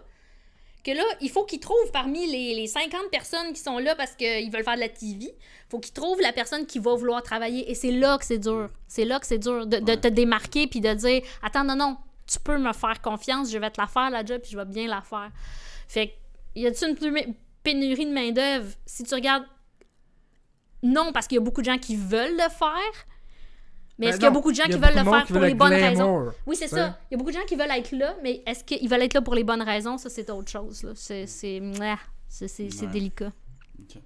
que là, il faut qu'ils trouvent parmi les 50 personnes qui sont là parce qu'ils veulent faire de la TV, il faut qu'ils trouvent la personne qui va vouloir travailler. Et c'est là que c'est dur. C'est là que c'est dur de te démarquer puis de dire « Attends, non, tu peux me faire confiance, je vais te la faire, la job, puis je vais bien la faire. » Fait que, y a-t-il une pénurie de main-d'œuvre? Si tu regardes, non, parce qu'il y a beaucoup de gens qui veulent le faire. Mais est-ce qu'il y a beaucoup de gens qui veulent le faire pour les bonnes raisons? Oui, c'est ça. Il y a beaucoup de gens qui veulent être là, mais est-ce qu'ils veulent être là pour les bonnes raisons? Ça, c'est autre chose. Là. C'est délicat. Okay.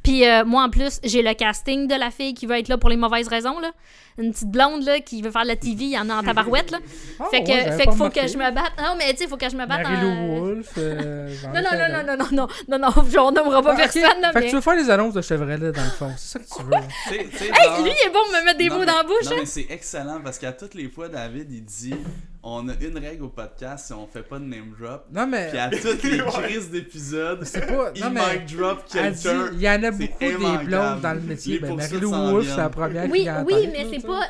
Puis moi, en plus, j'ai le casting de la fille qui veut être là pour les mauvaises raisons. Là. Une petite blonde là, qui veut faire de la TV, il y en a en tabarouette. Là. Fait que faut que je me batte. Non, mais tu sais, faut que je me batte Marie-Lou Wolfe. Non, on nommera pas personne. Là, fait que tu veux faire les annonces de Chevrolet, dans le fond. C'est ça que tu veux. Hey, lui, il est bon de me mettre des mots dans la bouche. Non, mais c'est excellent parce qu'à toutes les fois, David, il dit on a une règle au podcast, si on fait pas de name drop. Non, mais. Puis à toutes les crises d'épisodes, il mic drop quelqu'un. Il y en a beaucoup des blondes dans le métier. Marie-Lou Wolfe, c'est la première qui a Oui, mais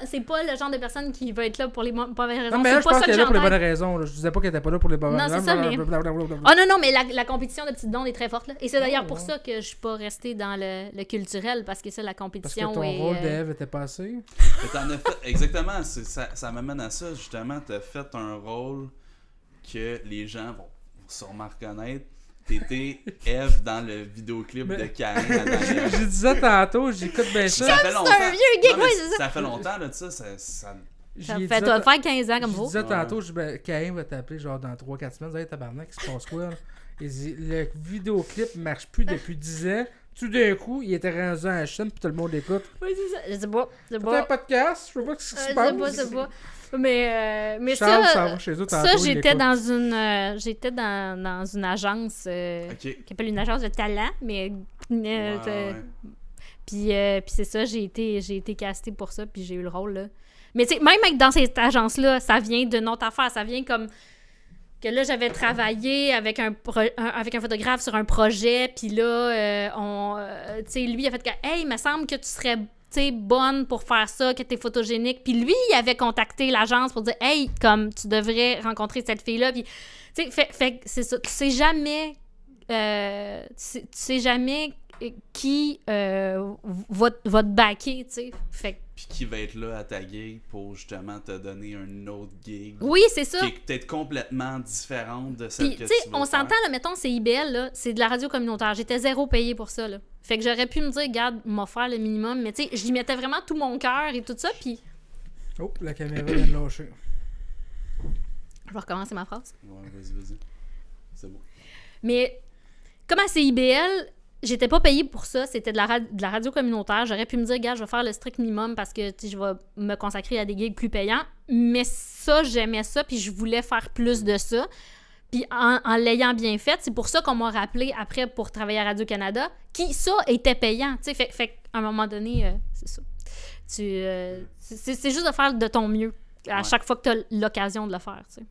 c'est pas le genre de personne qui va être là pour les bonnes raisons. Non, mais là, je pense qu'elle est là pour les bonnes raisons. Je disais pas qu'elle était pas là pour les bonnes raisons. Non, c'est ça, mais... Oh non, mais la compétition de petites blondes est très forte. Là. Et c'est d'ailleurs pour ça que je suis pas restée dans le culturel, parce que ça, la compétition parce que ton rôle d'Ève était passé. T'en as fait... Exactement, ça m'amène à ça, justement. T'as fait un rôle que les gens vont sûrement reconnaître. T'étais Eve dans le vidéoclip de Karen. J'ai dit ça tantôt, j'écoute bien ça. Ça fait longtemps. C'est un vieux geek, oui, c'est ça. Ça fait longtemps, là, de ça. Ça fait toi faire 15 ans comme vous. Je disais tantôt, Karen va t'appeler genre dans 3-4 semaines. Hey, tabarnak, il se passe quoi? Là? Il dit, le vidéoclip marche plus depuis 10 ans. Tout d'un coup, il était rendu à la chaîne puis tout le monde l'écoute. Oui, c'est ça. Je sais pas. C'est un podcast, je sais pas ce qui se passe. Je sais pas. Mais Charles, ça chez eux, tantôt, j'étais dans une agence qui appelle une agence de talent, mais puis c'est ça, j'ai été castée pour ça, puis j'ai eu le rôle là. Mais tu sais, même dans cette agence là, ça vient d'une autre affaire, ça vient comme que là j'avais travaillé avec un photographe sur un projet, puis là tu sais, lui il a fait que hey, il me semble que tu serais bonne pour faire ça, que t'es photogénique. Puis lui, il avait contacté l'agence pour dire « Hey, comme, tu devrais rencontrer cette fille-là. » Puis, tu sais, fait c'est ça. Tu sais jamais... tu sais jamais qui va te backer, tu sais. Fait puis qui va être là à ta gig pour justement te donner un autre gig. Oui, c'est ça. Qui est peut-être complètement différente de celle que tu vas on s'entend, là, mettons, c'est IBL, là, c'est de la radio communautaire. J'étais zéro payé pour ça, là. Fait que j'aurais pu me dire, regarde, m'a faire le minimum, mais tu sais, j'y mettais vraiment tout mon cœur et tout ça, puis... Oh, la caméra vient de lâcher. Je vais recommencer ma phrase. Ouais, vas-y. C'est bon. Mais, comme à CIBL... J'étais pas payée pour ça, c'était de la radio communautaire. J'aurais pu me dire, gars, je vais faire le strict minimum parce que je vais me consacrer à des gigs plus payants. Mais ça, j'aimais ça, puis je voulais faire plus de ça. Puis en l'ayant bien fait, c'est pour ça qu'on m'a rappelé après pour travailler à Radio-Canada, qui, ça, était payant. Fait qu'à un moment donné, c'est ça. C'est juste de faire de ton mieux à chaque fois que tu as l'occasion de le faire. T'sais.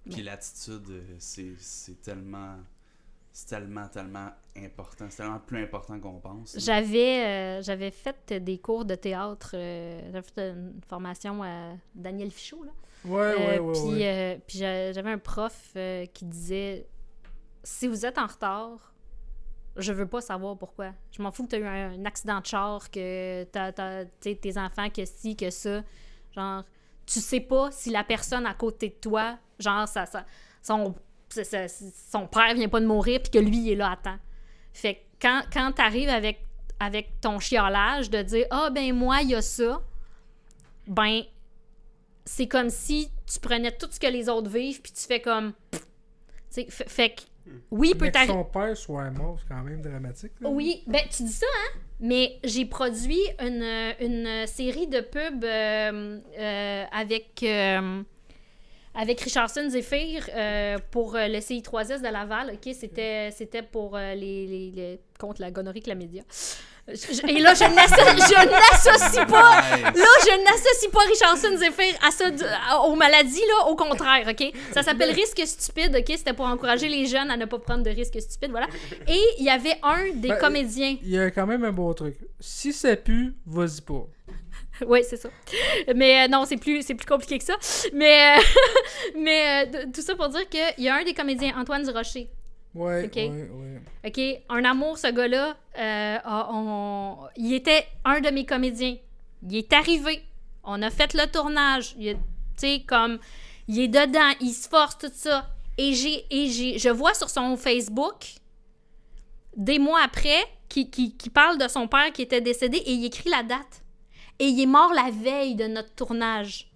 Puis l'attitude, c'est tellement... C'est tellement important. C'est tellement plus important qu'on pense. J'avais fait des cours de théâtre. J'avais fait une formation à Daniel Fichot, là. Puis j'avais un prof qui disait « Si vous êtes en retard, je veux pas savoir pourquoi. Je m'en fous que tu as eu un accident de char, que t'as tes enfants, que ci, que ça. Genre, tu sais pas si la personne à côté de toi, genre, son père vient pas de mourir puis que lui, il est là à temps. Fait que quand t'arrives avec ton chiolage de dire « Ah, ben moi, il y a ça », ben, c'est comme si tu prenais tout ce que les autres vivent puis tu fais comme... Fait que, oui, peut-être... Que son père soit mort, c'est quand même dramatique. Là. Oui, ben, tu dis ça, hein? Mais j'ai produit une série de pubs avec Richardson Zephyr pour le CI3S de Laval. OK? C'était pour les contre la gonorrhée chlamydia. Et là, je n'associe pas. Nice. Là, je n'associe pas Richardson Zephyr à ça, aux maladies, là, au contraire, OK? Ça s'appelle risque stupide, OK? C'était pour encourager les jeunes à ne pas prendre de risques stupides, voilà. Et il y avait un des comédiens. Il y a quand même un bon truc. Si ça pue, vas-y pas. Oui, c'est ça. Mais non, c'est plus compliqué que ça. Mais, tout ça pour dire qu'il y a un des comédiens, Antoine Durocher. Ouais, OK. ouais. OK? Un amour, ce gars-là, il était un de mes comédiens. Il est arrivé. On a fait le tournage. Tu sais, comme, il est dedans, il se force, tout ça. Et je vois sur son Facebook, des mois après, qui parle de son père qui était décédé et il écrit la date. Et il est mort la veille de notre tournage.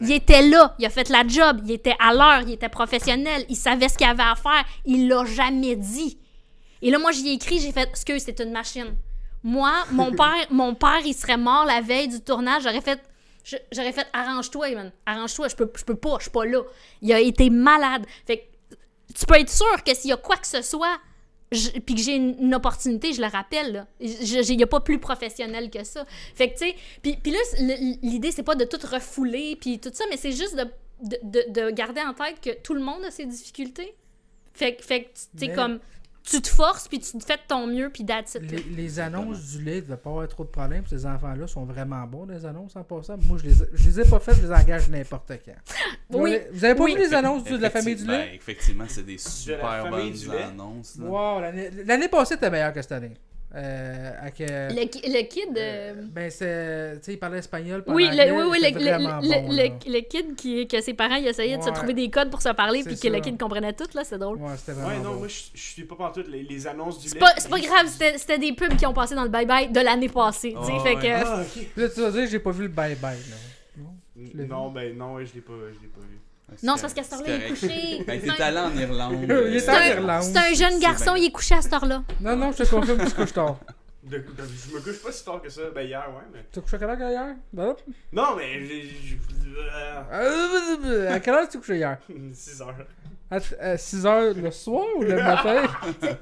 Il était là, il a fait la job, il était à l'heure, il était professionnel, il savait ce qu'il avait à faire, il l'a jamais dit. Et là, moi, j'y ai écrit, j'ai fait « Excuse, c'est une machine. » Moi, mon père, il serait mort la veille du tournage, j'aurais fait « Arrange-toi, man, arrange-toi, je peux pas, je suis pas là. » Il a été malade. Fait que tu peux être sûr que s'il y a quoi que ce soit, puis que j'ai une opportunité, je le rappelle, là. Il n'y a pas plus professionnel que ça. Fait que, tu sais, puis là, l'idée, c'est pas de tout refouler, puis tout ça, mais c'est juste de garder en tête que tout le monde a ses difficultés. Fait que tu sais, comme, tu te forces, puis tu te fais de ton mieux, puis that's it. Les annonces du lait, il ne devait pas avoir trop de problèmes. Ces enfants-là sont vraiment bons, les annonces, en passant. Moi, je les ai pas faites, je les engage n'importe quand. Oui. Vous avez pas Oui. vu les annonces de la famille du lait? Ben, effectivement, c'est des super famille bonnes du lait. annonces. Là. Wow, l'année passée, était meilleure que cette année. Le kid... Ben, c'est... Tu sais, il parlait espagnol pendant Oui, le le kid que ses parents ils essayaient de se Ouais. trouver des codes pour se parler, C'est puis que le ça. kid comprenait tout, là, c'est drôle. Ouais, c'était vraiment Ouais, non, bon. moi, je suis pas pantoute les annonces du lait. C'est pas grave, c'était des pubs qui ont passé dans le bye-bye de l'année passée, tu sais, Oh, fait ouais. que... Ah, ok. Là, tu vas dire que j'ai pas vu le bye-bye, là. l'ai vu. Non, ben non, ouais, je l'ai pas vu. Non, c'est parce qu'à cette heure-là, il est couché. Ben, t'es allé en Irlande. Il est C'est en un- Irlande. C'est un jeune garçon, il est couché à cette heure-là. Non, je te confirme que tu couches tard. Je me couche pas si tard que ça. Ben hier, ouais, mais... Tu as couché à quelle heure hier? Ben, hop. Non, mais... À quelle heure tu as couché hier? 6 heures. À 6 heures le soir ou le matin?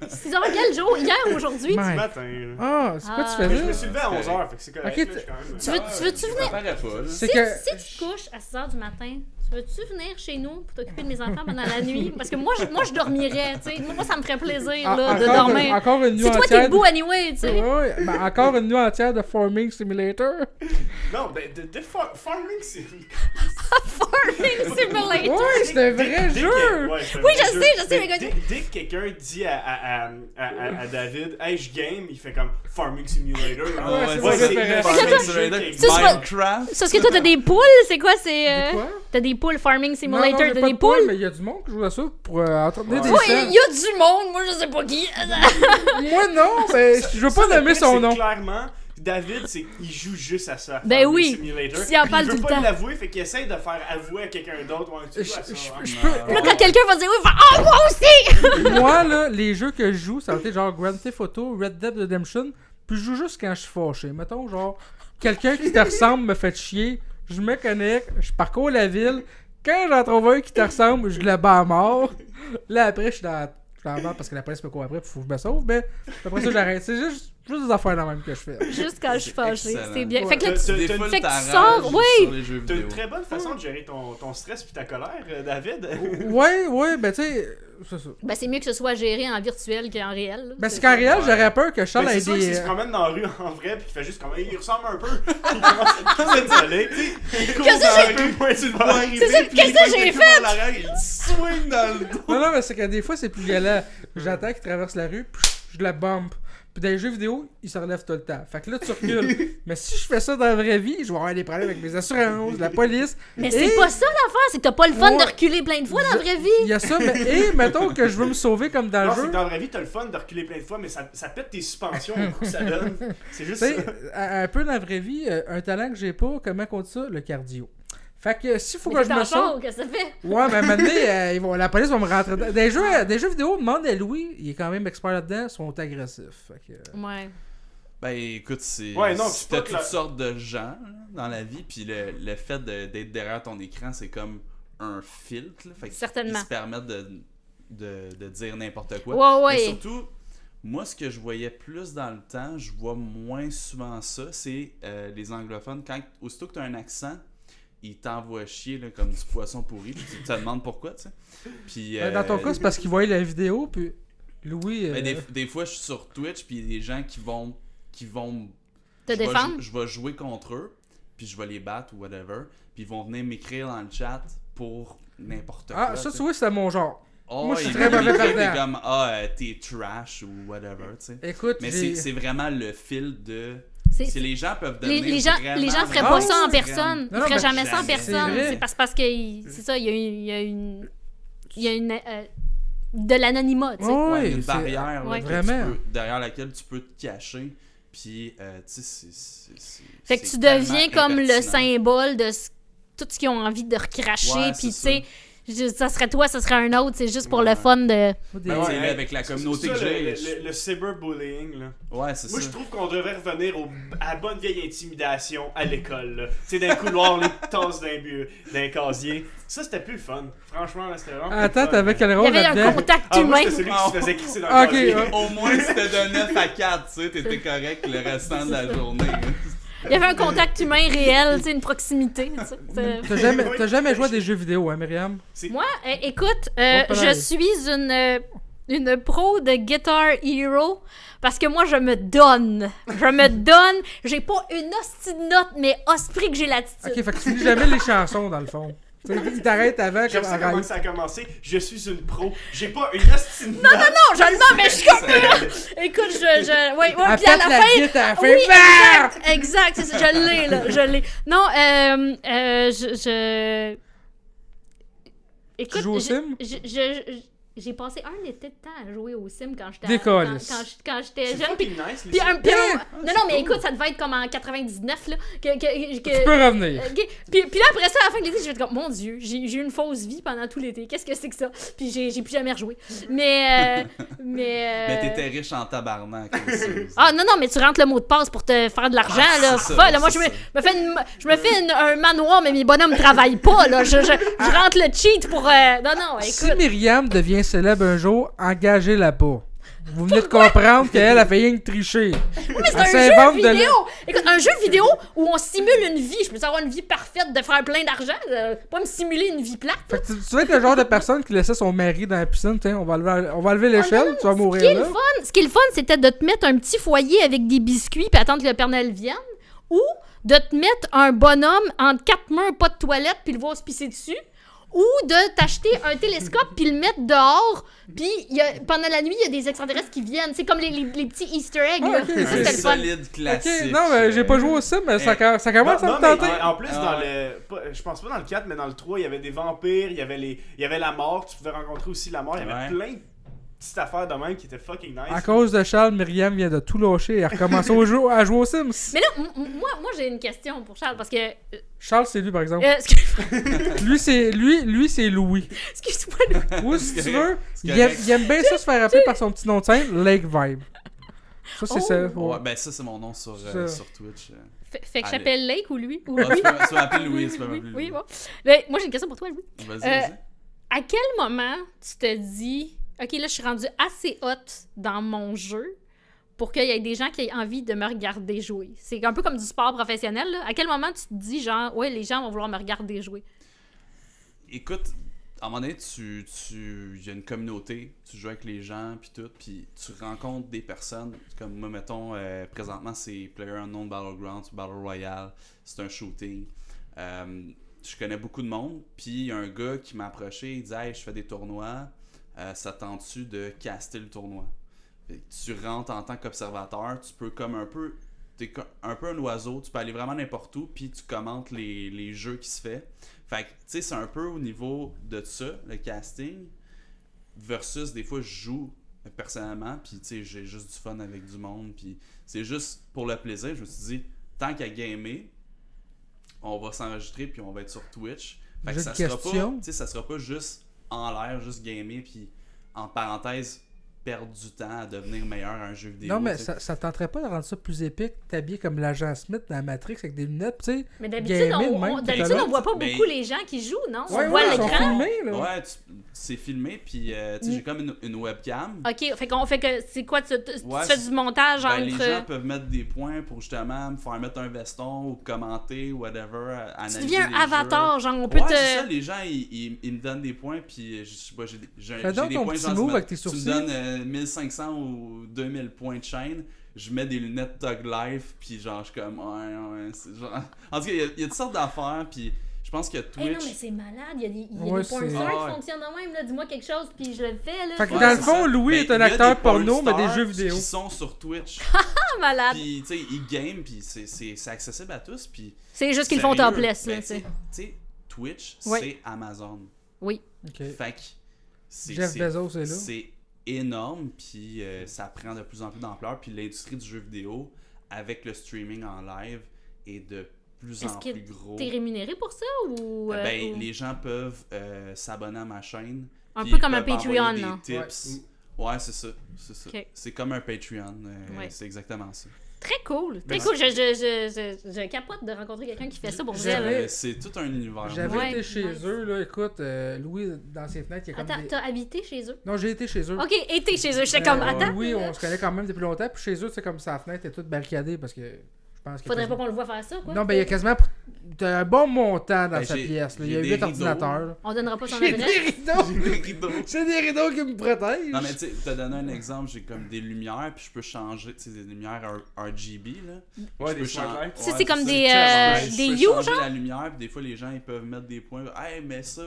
6 heures, quel jour? Hier ou aujourd'hui? My- Du matin, là. Ah, c'est quoi tu Ah. Mais je faisais? me suis levé à 11h, fait que c'est correct, Ok, là, je suis quand même... Tu veux-tu venir? Ça paraît pas, là. C'est Si, que... si tu te couches à 6 heures du matin, veux-tu venir chez nous pour t'occuper de mes enfants pendant la nuit? Parce que moi, je dormirais, tu sais. Moi, ça me ferait plaisir, là, de dormir. Encore une nuit C'est toi qui es entière. debout anyway, tu sais. Ouais, ben, encore une nuit entière de Farming Simulator. Non, ben, de farming, c'est... Farming Simulator. Ouais, c'est un vrai jeu. Oui, je sais, mais Dès que quelqu'un dit à David, hey, je game, il fait comme Farming Simulator. Ah Ouais, ouais, c'est c'est mon ça. référent. Farming jeu Simulator. qui Ça, c'est pas- Minecraft. C'est parce que toi, t'as des poules, c'est quoi? C'est. Des quoi? T'as des poules Farming Non, Simulator, j'ai t'as pas des de poule, poules? mais il y a du monde qui joue à ça pour entretenir des Oui, scènes. il y a du monde, moi je sais pas qui. Moi non, mais je veux pas nommer son nom. Clairement, David, il joue juste à ça. Ben Farming oui. Simulator. S'il en Puis parle il tout veut le pas temps. l'avouer, fait qu'il essaie de faire avouer à quelqu'un d'autre. Ouais, tu joues à ça. Je ouais. peux. Là, quand quelqu'un va dire oui, il va faire oh, moi aussi! Moi, là, les jeux que je joue, ça a été genre Grand Theft Auto, Red Dead Redemption, puis je joue juste quand je suis fâché. Mettons, genre, quelqu'un qui te ressemble me fait chier, je me connecte, je parcours la ville, quand j'en trouve un qui te ressemble, je le bats à mort. Là, après, je suis dans la mort parce que la police me court après, puis faut que je me sauve, mais après ça, j'arrête. C'est juste des affaires dans même que je fais. Juste quand je suis fâchée, Excellent. c'est bien. Ouais. Fait que là, T'as- tu. t'as- Défoule fait que ta tu rage sors, oui. sur les jeux T'as vidéo. une très bonne façon de gérer ton stress puis ta colère, David. Ouais, ben tu sais, c'est ça. Ben, c'est mieux que ce soit géré en virtuel qu'en réel. là. Ben c'est qu'en réel, j'aurais peur que Charles Mais ait c'est sûr que s'il des... se promène dans la rue en vrai puis qu'il fait juste comme il ressemble un peu. Il commence à s'installer. Qu'est-ce que j'ai- C'est ça, qu'est-ce que j'ai fait? Il swing dans le dos. Non, mais c'est que des fois, c'est plus violent. J'attends qu'il traverse la rue, puis je la bombe. Puis dans les jeux vidéo, il se relève tout le temps. Fait que là, tu recules. Mais si je fais ça dans la vraie vie, je vais avoir des problèmes avec mes assurances, la police. Mais Et c'est pas ça l'affaire, c'est que t'as pas le fun Ouais. de reculer plein de fois dans la vraie Il vie. y a ça, mais et mettons que je veux me sauver comme dans Non, le c'est jeu. que dans la vraie vie, t'as le fun de reculer plein de fois, mais ça pète tes suspensions au coup que ça donne. C'est Tu juste ça. sais, un peu dans la vraie vie, un talent que j'ai pas, comment on dit ça? Le cardio. Fait que s'il faut Mais que t'es je en me char, sauve. qu'est-ce que ça fait? Ouais, mais maintenant, la police va me rentrer dedans. Des jeux vidéo, demande à Louis, il est quand même expert là-dedans, sont agressifs. Fait que... Ouais. Ben écoute, c'est Ouais, non, t'as c'est pas toutes que la- sortes de gens là, dans la vie, puis le fait d'être derrière ton écran, c'est comme un filtre, là, fait qu'ils Certainement. se permettent de dire n'importe quoi. Ouais. Mais surtout, moi, ce que je voyais plus dans le temps, je vois moins souvent ça, c'est les anglophones, aussitôt que tu as un accent, ils t'envoient chier là, comme du poisson pourri, puis tu te demandes pourquoi, tu sais. Puis, Dans ton cas, c'est parce qu'ils voyaient la vidéo, puis Louis... ben, des fois, je suis sur Twitch, puis il y a des gens qui vont Te défendre? Je vais jouer contre eux, puis je vais les battre ou whatever, puis ils vont venir m'écrire dans le chat pour n'importe quoi. Ah, ça, tu vois, c'était mon genre. Oh, moi, je suis ils très vont mauvais m'écrire, perdant. t'es comme, t'es trash ou whatever, tu sais. Écoute, Mais j'ai... c'est vraiment le fil de... C'est- Si les gens peuvent donner les gens feraient Ah pas oui, ça en c'est personne. Non, Ils non, feraient mais jamais ça en jamais. personne. C'est vrai. C'est parce que c'est ça, il y a une de l'anonymat, tu sais. Oh, Ouais, oui, une c'est- barrière là, Ouais. que Vraiment. derrière laquelle tu peux te cacher. Puis, tu sais, Fait que c'est tu deviens tellement comme le impertinent. symbole de tout ce qu'ils ont envie de recracher. Ouais, Puis, tu c'est sais, ça serait toi, ça serait un autre. C'est juste pour le Ouais. fun de. Moi, des- Ben ouais, Ouais, là, avec la communauté c'est que ça, j'ai. le cyberbullying, là. Ouais, c'est Moi, ça. je trouve qu'on devrait revenir à la bonne vieille intimidation à l'école, là. Tu sais, dans les couloirs, les tasses d'un casier. Ça, c'était plus le fun. Franchement, là, c'était vraiment plus Attends, le fun. t'avais quel Il rôle y avait un là-dedans? contact Ah, moi, humain. c'était celui qui se faisait crisser dans Ah, le ok, casier. ouais. Au moins, c'était de 9 à 4, tu sais, t'étais correct le restant de la journée. Il y avait un contact humain réel, tu sais, une proximité. Tu sais. T'as jamais joué à des jeux vidéo, hein, Myriam? Moi, écoute, Oh, je pareil. suis une pro de Guitar Hero parce que moi, je me donne. J'ai pas une hostie de note, mais osprey que j'ai l'attitude. Ok, fait que tu finis jamais les chansons, dans le fond. Tu sais, il t'arrête avant, J'aime comme ça comment arrête. ça a commencé. Je suis une pro. J'ai pas une hostie de note. Non, je le mens, mais je suis comme... Écoute, ouais, puis à Appelle la la fin... guitare, à la fin. Oui, Merde! exact, c'est ça, je l'ai, là, je l'ai. Non, Écoute, Tu joues au Sim? j'ai passé un été de temps à jouer au Sim quand j'étais Décollisse. quand j'étais C'est jeune. fucking nice, les Puis Sims. non, mais écoute, ça devait être comme en 99, là. Tu peux revenir. Puis là, après ça, à la fin de l'été, je vais être comme, mon Dieu, j'ai eu une fausse vie pendant tout l'été. Qu'est-ce que c'est que ça? Puis j'ai plus jamais rejoué. Mais Mais t'étais riche en tabarnak aussi. ah non, mais tu rentres le mot de passe pour te faire de l'argent, Ah, là. c'est Pas, ça, là, moi, c'est je me fais un manoir, mais mes bonhommes travaillent pas, là. Je rentre le cheat pour... Non, Si écoute. Myriam devient célèbre un jour, engagez-la pas. Vous venez de comprendre qu'elle a fait rien que tricher. Mais c'est Elle un s'invente jeu de vidéo! Écoute, un jeu vidéo où on simule une vie. Je peux avoir une vie parfaite, de faire plein d'argent, pas me simuler une vie plate. Fait que tu vas être le genre de personne qui laissait son mari dans la piscine. Tiens, on va lever l'échelle, tu vas Ce qui mourir est là. ce qui est le fun, c'était de te mettre un petit foyer avec des biscuits puis attendre que le Père Noël vienne, ou de te mettre un bonhomme entre quatre murs, pas de toilette, puis le voir se pisser dessus, ou de t'acheter un télescope puis le mettre dehors, puis pendant la nuit, il y a des extraterrestres qui viennent. C'est comme les petits Easter eggs. Ah, là. ok, Ça, c'est c'était le C'est fun. solide classique. Ok, non, mais j'ai pas joué au Sim, mais ça commence à Non, me tenter. mais en plus, Ah dans je pense pas dans le 4, mais dans le 3, il y avait des vampires, il y avait la mort, tu pouvais rencontrer aussi la mort, il y avait Ouais. plein de petites affaires de même qui étaient fucking nice. À cause de Charles, Myriam vient de tout lâcher et recommencer à jouer au Sims. Mais là, moi j'ai une question pour Charles, parce que... Charles, c'est lui, par exemple. Lui, c'est Louis. Excuse-moi, Louis. Ou si tu veux, C'est il correct. aime bien ça se faire appeler par son petit nom de scène, Lake Vibe. Ça, c'est Oh. ça. Ouais, ben ça, c'est mon nom sur Ça. Twitch. Fait que Allez. j'appelle Lake ou lui? Ou Ah, lui? tu peux m'appeler Louis, tu peux m'appeler Oui, Louis. bon. Ben, moi, j'ai une question pour toi, Louis. Vas-y, Euh, vas-y. À quel moment tu te dis, OK, là, je suis rendue assez hot dans mon jeu pour qu'il y ait des gens qui aient envie de me regarder jouer? C'est un peu comme du sport professionnel, là. À quel moment tu te dis, genre, ouais, les gens vont vouloir me regarder jouer? Écoute, à un moment donné, il y a une communauté, tu joues avec les gens, puis tout, puis tu rencontres des personnes, comme moi, mettons, présentement, c'est PlayerUnknown's Battlegrounds, Battle Royale, c'est un shooting. Je connais beaucoup de monde, puis il y a un gars qui m'a approché, il dit « Hey, je fais des tournois, ça tente-tu de caster le tournoi? » Fait que tu rentres en tant qu'observateur, tu peux comme un peu... T'es un peu un oiseau, tu peux aller vraiment n'importe où, puis tu commentes les jeux qui se fait. Fait que, tu sais, c'est un peu au niveau de ça, le casting, versus des fois, je joue personnellement, puis tu sais, j'ai juste du fun avec du monde, puis c'est juste pour le plaisir. Je me suis dit, tant qu'à gamer, on va s'enregistrer, puis on va être sur Twitch. Fait que J'ai ça une sera pas, question. tu sais, ça sera pas juste en l'air, juste gamer, puis en parenthèse, perdre du temps à devenir meilleur à un jeu vidéo. Non, mais tu sais. ça tenterait pas de rendre ça plus épique, t'habiller comme l'agent Smith dans Matrix avec des lunettes, tu sais. Mais d'habitude, gamer de même, on t'as voit pas Mais- beaucoup les gens qui jouent, non? Ouais, On voit ouais, ils sont l'écran. filmés, là. Ouais, c'est filmé, puis tu sais, j'ai comme une webcam. Ok, fait que c'est quoi, tu Ouais, fais du montage Ben, entre... les gens peuvent mettre des points pour justement me faire mettre un veston ou commenter, whatever, Tu analyser deviens un les avatar, jeux. genre on peut Ouais, te... c'est ça, les gens, ils me donnent des points, puis je sais pas, j'ai Fais donc des ton points, petit genre, move tu me- avec tes tu me sourcils. donnes 1500 ou 2000 points de chaîne, je mets des lunettes Tug Life, puis genre, je suis comme, ouais, c'est genre... En tout cas, il y a toutes sortes d'affaires, puis je pense que Hey, Twitch... non, mais c'est malade, il y a des Ouais, porn c'est- stars Ah, qui ouais. fonctionnent de même, là. Dis-moi quelque chose, puis je le fais, là. Fait que Ouais, dans le c'est fond, ça. Louis Mais est un il y a acteur des porn porno, mais des stars jeux vidéo. qui sont sur Twitch, Ah, malade. puis tu sais, ils game, puis c'est accessible à tous, puis... C'est juste qu'ils le font Sérieux, topless, là, ben, tu sais. tu sais, Twitch, Ouais. c'est Amazon. Oui. Ok. Fait que Jeff Bezos est là. c'est énorme, puis ça prend de plus en plus d'ampleur, puis l'industrie du jeu vidéo, avec le streaming en live, est de plus Est-ce en que plus gros. t'es rémunéré pour ça, ou... Ben, ou- les gens peuvent s'abonner à ma chaîne. Un puis peu ils comme un peuvent Patreon, envoyer là. des tips. Ouais, c'est ça. C'est ça. Ok. C'est comme un Patreon. Ouais. C'est exactement ça. Très cool, très Ben, cool. Je capote de rencontrer quelqu'un qui fait ça pour vrai, J'avais- là. C'est tout un univers. J'avais Ouais. été chez Nice. eux, là, écoute, Louis, dans ses fenêtres, il y a comme Attends, des... t'as habité chez eux? Non, j'ai été chez eux. Ok, été chez eux, j'étais comme, attends. Oui, on se connaît quand même depuis longtemps, puis chez eux, c'est comme sa fenêtre est toute barricadée, parce que je pense que... Faudrait pas qu'on le voit faire ça, quoi. Non, ben il y a quasiment... T'as un bon montant dans Ben, sa j'ai- pièce, là. Il y j'ai a des 8 rideaux. ordinateurs, là. On donnera pas son J'ai des adresse. rideaux! Des rideaux. C'est des rideaux qui me protègent! Non, mais tu sais, t'as donné un exemple, j'ai comme des lumières, puis je peux changer, tu sais, des lumières RGB, là. Ouais, Je des peux smart chan- lights. Ça, Ouais, c'est comme ça. des, Je des peux You, changer genre? la lumière, puis des fois, les gens, ils peuvent mettre des points. Hey, mets ça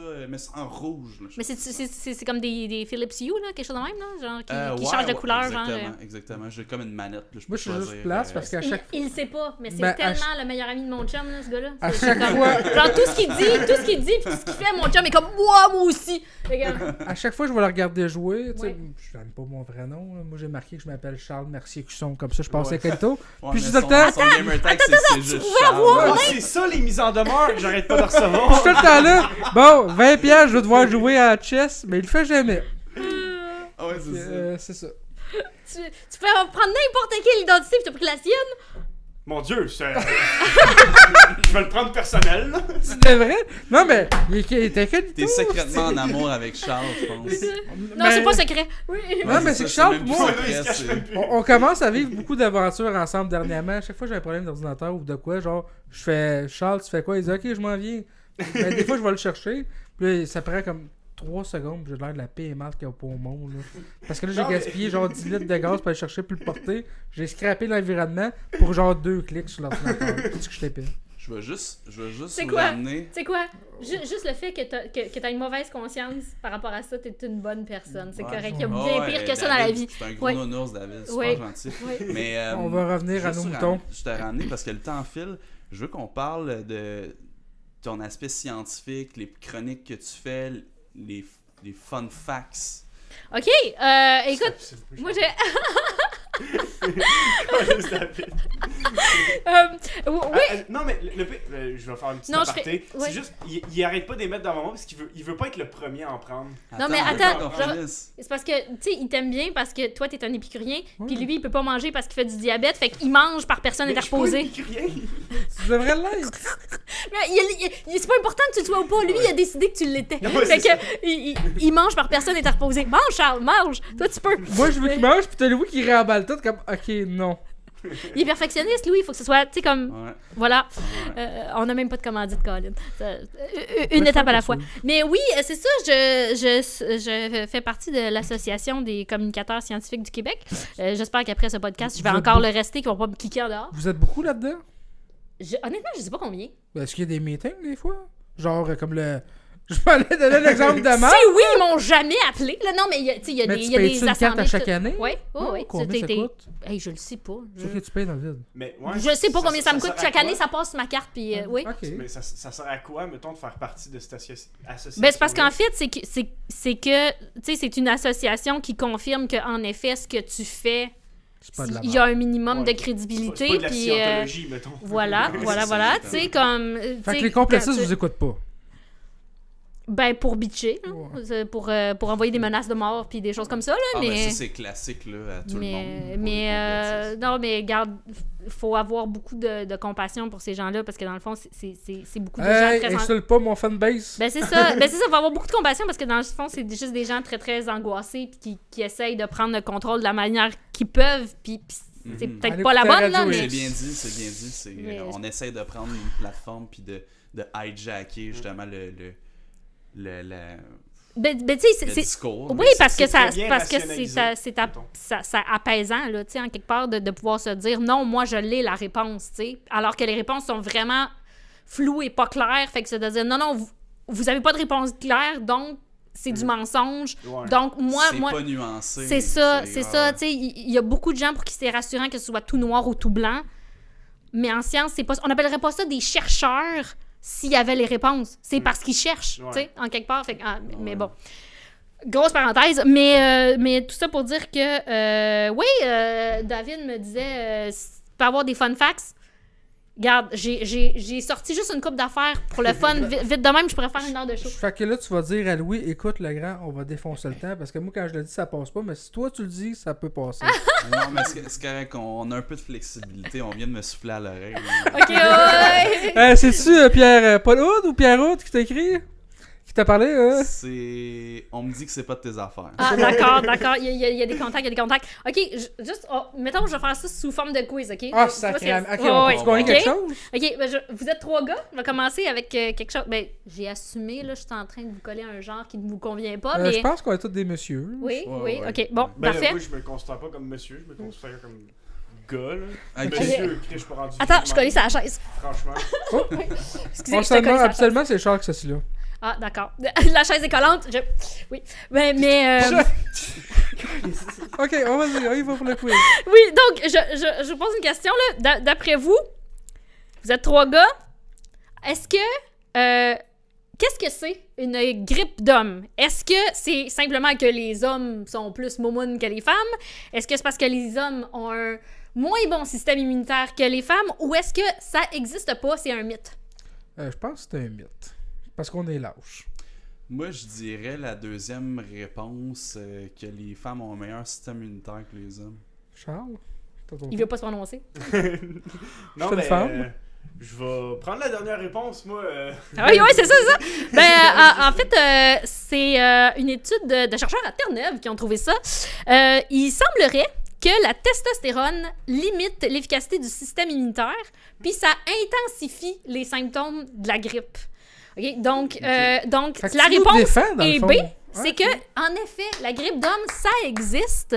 en rouge, là. Mais c'est comme des Philips Hue, là, quelque chose de même, là, genre, qui Ouais, change de ouais, couleur, exactement, genre. Exactement, j'ai comme une manette, puis je peux Moi, je suis juste choisir, place parce qu'à chaque... Il le sait pas, mais c'est Ben, à tellement le meilleur ami de mon chum, là, ce gars-là. À C'est chaque comme- fois... Genre, tout ce qu'il dit, puis tout ce qu'il fait, mon chum est comme, moi aussi. Fait que- À chaque fois que je vais le regarder jouer, tu sais, Ouais. je donne pas mon vrai nom. Là. Moi, j'ai marqué que je m'appelle Charles Mercier-Cusson, comme ça, je passe Ouais. à Calito. Ouais, Puis mais je dis tout le son- temps- son gamer tag, c'est juste Charles. Ah, c'est ça les mises en demeure que j'arrête pas de Je suis recevoir. tout le temps là. Bon, 20$, je vais devoir jouer à chess, mais il le fait jamais. Ah ouais, c'est ça. C'est ça. tu peux prendre n'importe quelle identité, puis t'as pris la sienne. Mon Dieu, je vais le prendre personnel. Là. C'est vrai? Non, mais il était Calito. T'es secrètement en amour avec Charles, je pense. Non, Mais- c'est pas secret. Oui. Non, mais c'est que Charles, même plus moi, Ouais, il se secret, cache c'est- même plus. on commence à vivre beaucoup d'aventures ensemble dernièrement. À chaque fois que j'ai un problème d'ordinateur ou de quoi, genre, je fais Charles, tu fais quoi? Il dit ok, je m'en viens. Mais des fois, je vais le chercher. Puis là, ça prend comme 3 secondes. Puis j'ai l'air de la pire marque qu'il y a pas au monde. Là. Parce que là, j'ai Non, mais- gaspillé genre 10 litres de gaz pour aller chercher puis le porter. J'ai scrappé l'environnement pour genre 2 clics sur l'ordinateur. C'est ce que je t'ai payé. Je veux juste C'est vous quoi? ramener. Tu sais quoi? Juste le fait que t'as une mauvaise conscience par rapport à ça, t'es une bonne personne. C'est Ouais. correct. Il y a Ah bien ouais, pire que ça dans la David, vie. C'est un gros Ouais. nounours, David. Super Ouais. gentil. Oui. Mais, On va revenir à nos juste moutons. Je t'ai ramené parce que le temps file. Je veux qu'on parle de ton aspect scientifique, les chroniques que tu fais, les fun facts. Ok, écoute, moi j'ai. Oui, Non, mais le pire, je vais faire une petite Non, je aparté. fais- ouais. C'est juste, il arrête pas de les mettre devant moi parce qu'il veut pas être le premier à en prendre. Non, mais on attends, veut qu'on genre- finisse. c'est parce que, tu sais, il t'aime bien parce que toi, t'es un épicurien, Ouais. puis lui, il peut pas manger parce qu'il fait du diabète, fait qu'il mange par personne Mais je suis pas interposée. épicurien. Tu devrais l'être. Mais c'est pas important que tu le sois ou pas. Lui, il a décidé que tu l'étais. Ouais, fait c'est que, il mange par personne interposée. Mange, Charles, mange. Toi, tu peux. Moi, je veux qu'il mange, puis t'as Louis qui réemballe tout comme ok, non. Il est perfectionniste, Louis. Il faut que ce soit, tu sais, comme. Ouais. Voilà. Ouais. On n'a même pas de commandite, Colin. Une étape à la fois. Mais oui, c'est ça. Je fais partie de l'Association des communicateurs scientifiques du Québec. J'espère qu'après ce podcast, je vais Vous êtes encore le rester, qu'ils vont pas me kicker en dehors. Vous êtes beaucoup là-dedans? Honnêtement, je sais pas combien. Est-ce qu'il y a des meetings des fois? Genre comme le. Je vais aller donner l'exemple de Marc. Si oui, ils m'ont jamais appelé. Là, non, mais il y a, tu sais, il y a Mais des, tu il y a payes-tu des une carte à assemblées. chaque année? Oui, oui, oui. Combien ça coûte? Hey, je le sais pas. C'est que tu payes dans le vide. Mais ouais, Je sais pas combien ça me sert coûte. à Chaque quoi? année, ça passe sur ma carte, puis oui. Ok. Mais ça sert à quoi, mettons, de faire partie de cette association? Ben, c'est parce qu'en fait, c'est que, tu sais, c'est une association qui confirme qu'en effet, ce que tu fais, C'est pas de la il y a merde. un minimum Ouais. de C'est crédibilité, pas de la puis scientologie, mettons. voilà, Ouais, voilà, c'est voilà, ça, tu sais, comme... Fait que les complétistes vous écoutent pas. Ben, pour bitcher, là. Ouais. C'est pour envoyer des menaces de mort puis des choses comme ça, là, Ah, ben mais... ça, c'est classique, là, à tout le monde. pour les Mais complotistes. non, mais regarde, faut avoir beaucoup de compassion pour ces gens-là parce que dans le fond, c'est beaucoup de gens Hey, très... insulte pas mon fanbase. Ben c'est ça, faut avoir beaucoup de compassion parce que dans le fond, c'est juste des gens très très angoissés puis qui essayent de prendre le contrôle de la manière qu'ils peuvent, puis c'est Mhm. peut-être Allez pas la écouter la bonne, là, radio, mais... C'est bien dit, c'est bien dit. Mais- On essaie de prendre une plateforme puis de hijacker justement Ben, tu sais, le c'est... discours. Oui, parce que c'est très bien parce que rationalisé, mettons. ça apaisant, là, tu sais, en quelque part, de pouvoir se dire, non, moi, je l'ai, la réponse, tu sais, alors que les réponses sont vraiment floues et pas claires, fait que c'est de dire, non, vous avez pas de réponse claire, donc c'est du mensonge, Ouais. donc moi, c'est pas nuancé. c'est ça, tu ah, sais, il y a beaucoup de gens pour qui c'est rassurant que ce soit tout noir ou tout blanc, mais en science, c'est pas, on n'appellerait pas ça des chercheurs s'il y avait les réponses, c'est parce qu'ils cherchent, Ouais. tu sais, en quelque part, fait que, mais Ouais. bon. Grosse parenthèse, mais tout ça pour dire que, oui, David me disait, tu peux avoir des fun facts. Regarde, j'ai sorti juste une coupe d'affaires pour le fun, vite de même, je pourrais faire une heure de show. Fait que là, tu vas dire à Louis, écoute, le grand, on va défoncer le temps. Parce que moi, quand je le dis, ça passe pas. Mais si toi, tu le dis, ça peut passer. Non, mais c'est correct, on a un peu de flexibilité. On vient de me souffler à l'oreille. OK, ouais! C'est-tu Pierre Paul Hood ou Pierre Hood qui t'a écrit? Qui t'a parlé? On me dit que c'est pas de tes affaires. Ah, d'accord. Il y a des contacts, OK, juste, mettons, je vais faire ça sous forme de quiz, OK? Ah, Tu vois, sacré. c'est- Ok, Ouais, on ouais, peut gagner OK? quelque chose? OK, ben vous êtes 3 gars. Je vais commencer avec quelque chose. Ben, j'ai assumé, là, je suis en train de vous coller un genre qui ne vous convient pas, mais... Je pense qu'on est tous des messieurs. Oui, Ouais, oui, ouais. OK, bon, Ben là, parfait. moi, je me considère pas comme monsieur, je me considère comme gars, là. Ok. Monsieur, je suis pas rendu. Attends, je collais sur la chaise. Franchement. Excusez, On je te collais sur la chaise. habituellement, c'est Charles qui s'assied là. Ah, d'accord. La chaise est collante. Oui. Mais Ok, on y va pour le quiz. oui, donc, je vous pose une question, là. D'après vous, vous êtes 3 gars. Est-ce que... qu'est-ce que c'est une grippe d'hommes? Est-ce que c'est simplement que les hommes sont plus momounes que les femmes? Est-ce que c'est parce que les hommes ont un moins bon système immunitaire que les femmes? Ou est-ce que ça existe pas, c'est un mythe? Je pense que c'est un mythe. Parce qu'on est lâche. Moi, je dirais la deuxième réponse, que les femmes ont un meilleur système immunitaire que les hommes. Charles? T'as ton Il veut pas se prononcer. Non, une mais femme. je vais prendre la dernière réponse, moi. Ah oui, c'est ça, c'est ça. Ben, en fait, c'est une étude de chercheurs à Terre-Neuve qui ont trouvé ça. Il semblerait que la testostérone limite l'efficacité du système immunitaire, puis ça intensifie les symptômes de la grippe. OK? Donc, Fait que la tu nous réponse défends, dans le est fond. B, Ouais, c'est ok. que, en effet, la grippe d'homme, ça existe.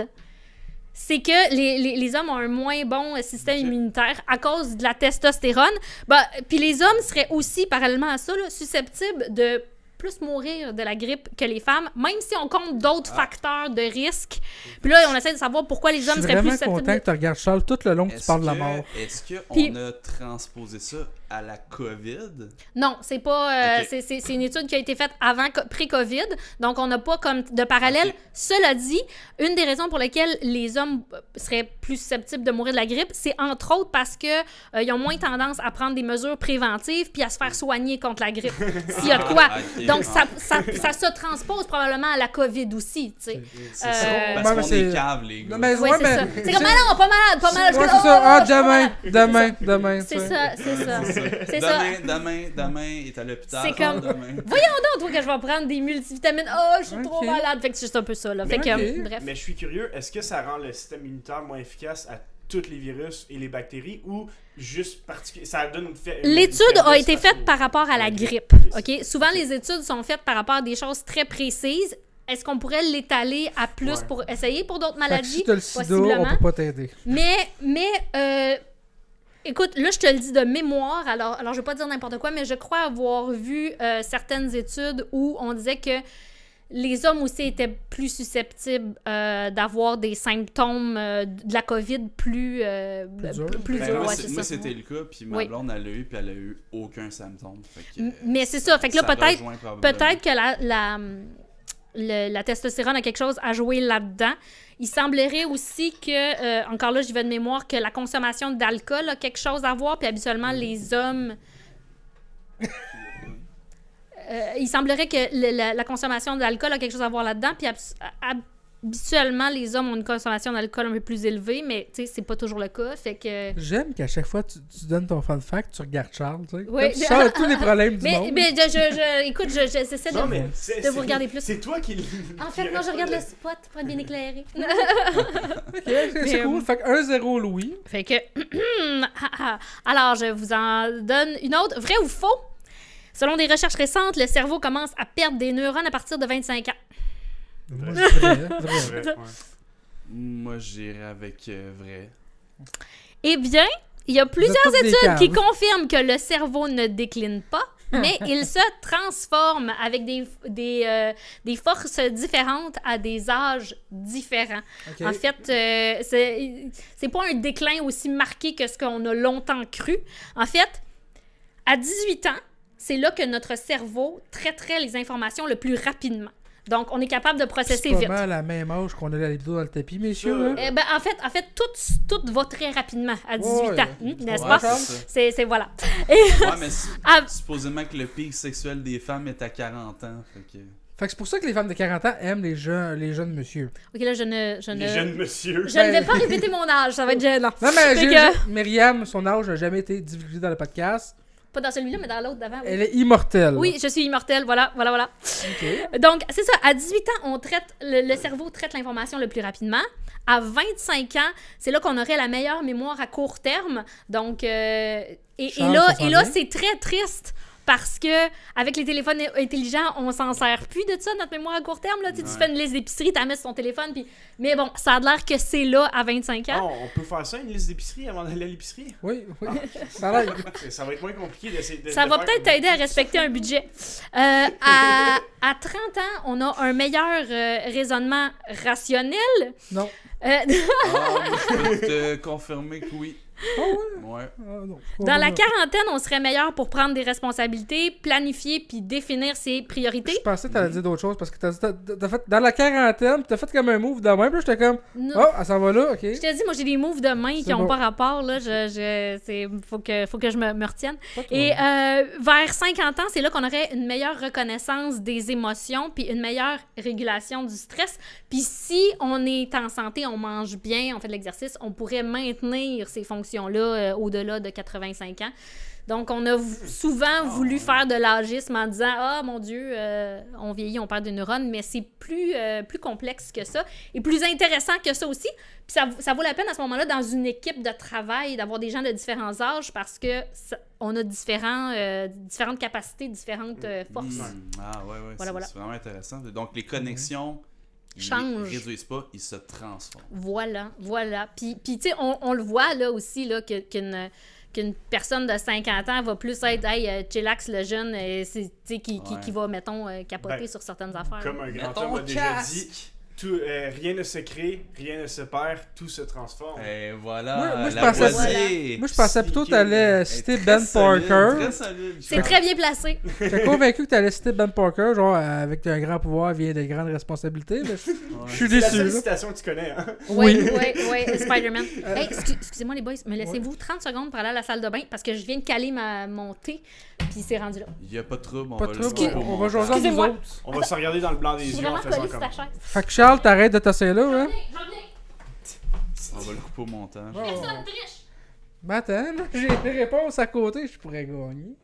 C'est que les hommes ont un moins bon système Ok. immunitaire à cause de la testostérone. Ben, puis les hommes seraient aussi, parallèlement à ça, là, susceptibles de plus mourir de la grippe que les femmes, même si on compte d'autres facteurs de risque. Puis là, on essaie de savoir pourquoi les Je hommes suis seraient plus vraiment susceptibles. content que tu regardes Charles tout le long que tu parles de la mort. Est-ce Puis- qu'on a transposé ça à la COVID? Non, c'est pas. Ok. C'est une étude qui a été faite avant pré-COVID, donc on n'a pas comme de parallèle. Ok. Cela dit, une des raisons pour lesquelles les hommes seraient plus susceptibles de mourir de la grippe, c'est entre autres parce que ils ont moins tendance à prendre des mesures préventives puis à se faire soigner contre la grippe s'il y a de quoi. Ok. Donc ça se transpose probablement à la COVID aussi, tu sais. C'est ça. Euh, Parce Ouais, mais qu'on c'est- est cave, les gars. Non, mais Ouais, ouais, c'est mais... ça. C'est comme, ah non, pas malade. Ouais, c'est ça. Ah, je suis pas malade. demain. C'est tu sais. ça. C'est ça. Demain, il est à l'hôpital. C'est comme- Demain. Non, toi, que je vais prendre des multivitamines. Oh, je suis trop Ok. malade. Fait que c'est juste un peu ça, là. Fait que, Ok. bref. Mais je suis curieux, est-ce que ça rend le système immunitaire moins efficace à tous les virus et les bactéries ou juste ça donne une L'étude a faiblesse été face faite au- par rapport à la Ok. grippe. Ok. OK? Souvent, les études sont faites par rapport à des choses très précises. Est-ce qu'on pourrait l'étaler à plus Ouais. pour essayer pour d'autres Fait que maladies? si t'as le sida, on Possiblement. peut pas t'aider. Mais écoute, là, je te le dis de mémoire, alors je vais pas dire n'importe quoi, mais je crois avoir vu certaines études où on disait que les hommes aussi étaient plus susceptibles d'avoir des symptômes de la COVID plus durs. plus Ben, durs, moi, ouais, c'est- c'est moi, ça. c'était le cas, puis ma Oui. blonde, elle l'a eu, puis elle a eu aucun symptôme. Fait que, Mais c'est ça, fait que là, peut-être rejoint probablement. Peut-être que la testostérone a quelque chose à jouer là-dedans. Il semblerait aussi que, encore là, j'y vais de mémoire, que la consommation d'alcool a quelque chose à voir, puis habituellement, les hommes... il semblerait que la consommation d'alcool a quelque chose à voir là-dedans. Puis habituellement, les hommes ont une consommation d'alcool un peu plus élevée, mais tu sais, c'est pas toujours le cas. Fait que... J'aime qu'à chaque fois tu donnes ton fun fact, tu regardes Charles, tu sais. Oui. Comme tu sors tous les problèmes du monde. Mais écoute, j'essaie de vous regarder plus. C'est toi qui... En fait, moi, je regarde le spot pour être bien éclairé. Ok, c'est cool. Fait que 1-0 Louis. Fait que... Alors, je vous en donne une autre. Vrai ou faux? Selon des recherches récentes, le cerveau commence à perdre des neurones à partir de 25 ans. Moi, je dirais vrai. Ouais, ouais. Moi, j'irais avec vrai. Eh bien, il y a Vous êtes plusieurs tous des études qui caves. confirment que le cerveau ne décline pas, mais il se transforme avec des forces différentes à des âges différents. Ok. En fait, c'est pas un déclin aussi marqué que ce qu'on a longtemps cru. En fait, à 18 ans, c'est là que notre cerveau traiterait les informations le plus rapidement. Donc, on est capable de processer C'est vite. pas mal à la même âge qu'on a la libido dans le tapis, messieurs. Ça, Hein? Eh ben, en fait, tout va très rapidement à 18 Ouais. ans, n'est-ce Ouais, pas? c'est ça. C'est voilà. Ouais, mais Ah. supposément que le pic sexuel des femmes est à 40 ans. Fait que... Fait que c'est pour ça que les femmes de 40 ans aiment les jeunes monsieur. Ok, là, je Les ne jeunes monsieur. je ne vais pas répéter mon âge, ça va être gênant. Non, mais Fait que- Myriam, son âge n'a jamais été divulgué dans le podcast. Pas dans celui-là, mais dans l'autre d'avant. Oui. Elle est immortelle. Oui, je suis immortelle, voilà. Ok. Donc, c'est ça, à 18 ans, le cerveau traite l'information le plus rapidement. À 25 ans, c'est là qu'on aurait la meilleure mémoire à court terme. Donc, et Charles, là, ça sent bien. c'est très triste parce que avec les téléphones intelligents, on s'en sert plus de ça, notre mémoire à court terme. Là. Tu Ouais. fais une liste d'épicerie, tu mis sur ton téléphone. Puis... Mais bon, ça a l'air que c'est là à 25 Ah, ans. on peut faire ça, une liste d'épicerie avant d'aller à l'épicerie? Oui. Ça a l'air- Ça va être moins compliqué d'essayer de Ça de va faire peut-être comme- t'aider à respecter un budget. À 30 ans, on a un meilleur raisonnement rationnel. Non. Euh, Ah, moi, je peux te confirmer que oui. Ah ouais? Ouais. Ah, non. Dans la quarantaine, on serait meilleur pour prendre des responsabilités, planifier puis définir ses priorités. Je pensais que t'allais dire d'autres choses parce que t'as fait dans la quarantaine, pis t'as fait comme un move de même, puis là, j'étais comme Non. oh, elle s'en va là, ok. Je te dis, moi, j'ai des moves de main qui C'est n'ont bon. pas rapport. Là. Faut que je me retienne. Pas trop. Et vers 50 ans, c'est là qu'on aurait une meilleure reconnaissance des émotions puis une meilleure régulation du stress. Puis si on est en santé, on mange bien, on fait de l'exercice, on pourrait maintenir ces fonctions-là au-delà de 85 ans. Donc, on a souvent voulu faire de l'agisme en disant « Ah, mon Dieu, on vieillit, on perd des neurones », mais c'est plus complexe que ça et plus intéressant que ça aussi. Puis ça vaut la peine à ce moment-là, dans une équipe de travail, d'avoir des gens de différents âges parce que on a différentes capacités, différentes forces. Ah, ouais, Voilà. c'est vraiment intéressant. Donc, les connexions ils Changent. réduisent pas, ils se transforment. Voilà. Puis tu sais, on le voit là aussi, là, qu'une personne de 50 ans va plus être « Hey, chillax, le jeune, c'est, tu sais, qui va, mettons, capoter Ben, sur certaines affaires. » Comme un grand Mets ton homme a déjà casque. dit, rien ne se crée, rien ne se perd, tout se transforme. Et voilà, Moi, je la pensais- voisine. Moi, je pensais plutôt que t'allais Elle est citer très Ben solide, Parker. Très solide. C'est très bien placé. J'étais convaincu que t'allais citer Ben Parker, genre avec un grand pouvoir vient de grandes responsabilités. Mais je Ouais. suis C'est la déçu. seule là. citation que tu connais, hein? Oui, Spider-Man. Hey, excusez-moi les boys, me laissez-vous 30 secondes pour aller à la salle de bain parce que je viens de caler mon thé, puis c'est rendu là. Il y a pas de trouble, on Pas va de le trouble, faire au on va montage. jaser entre nous Excusez-moi. autres. On va se regarder dans le blanc des Je suis yeux en vraiment faisant collée sur comme... ta chaise. Fait que Charles, t'arrêtes de tasser là, hein? J'en viens. On va le couper au montage. Oh. Personne triche. Ben attends, là, j'ai des réponses à côté, je pourrais gagner.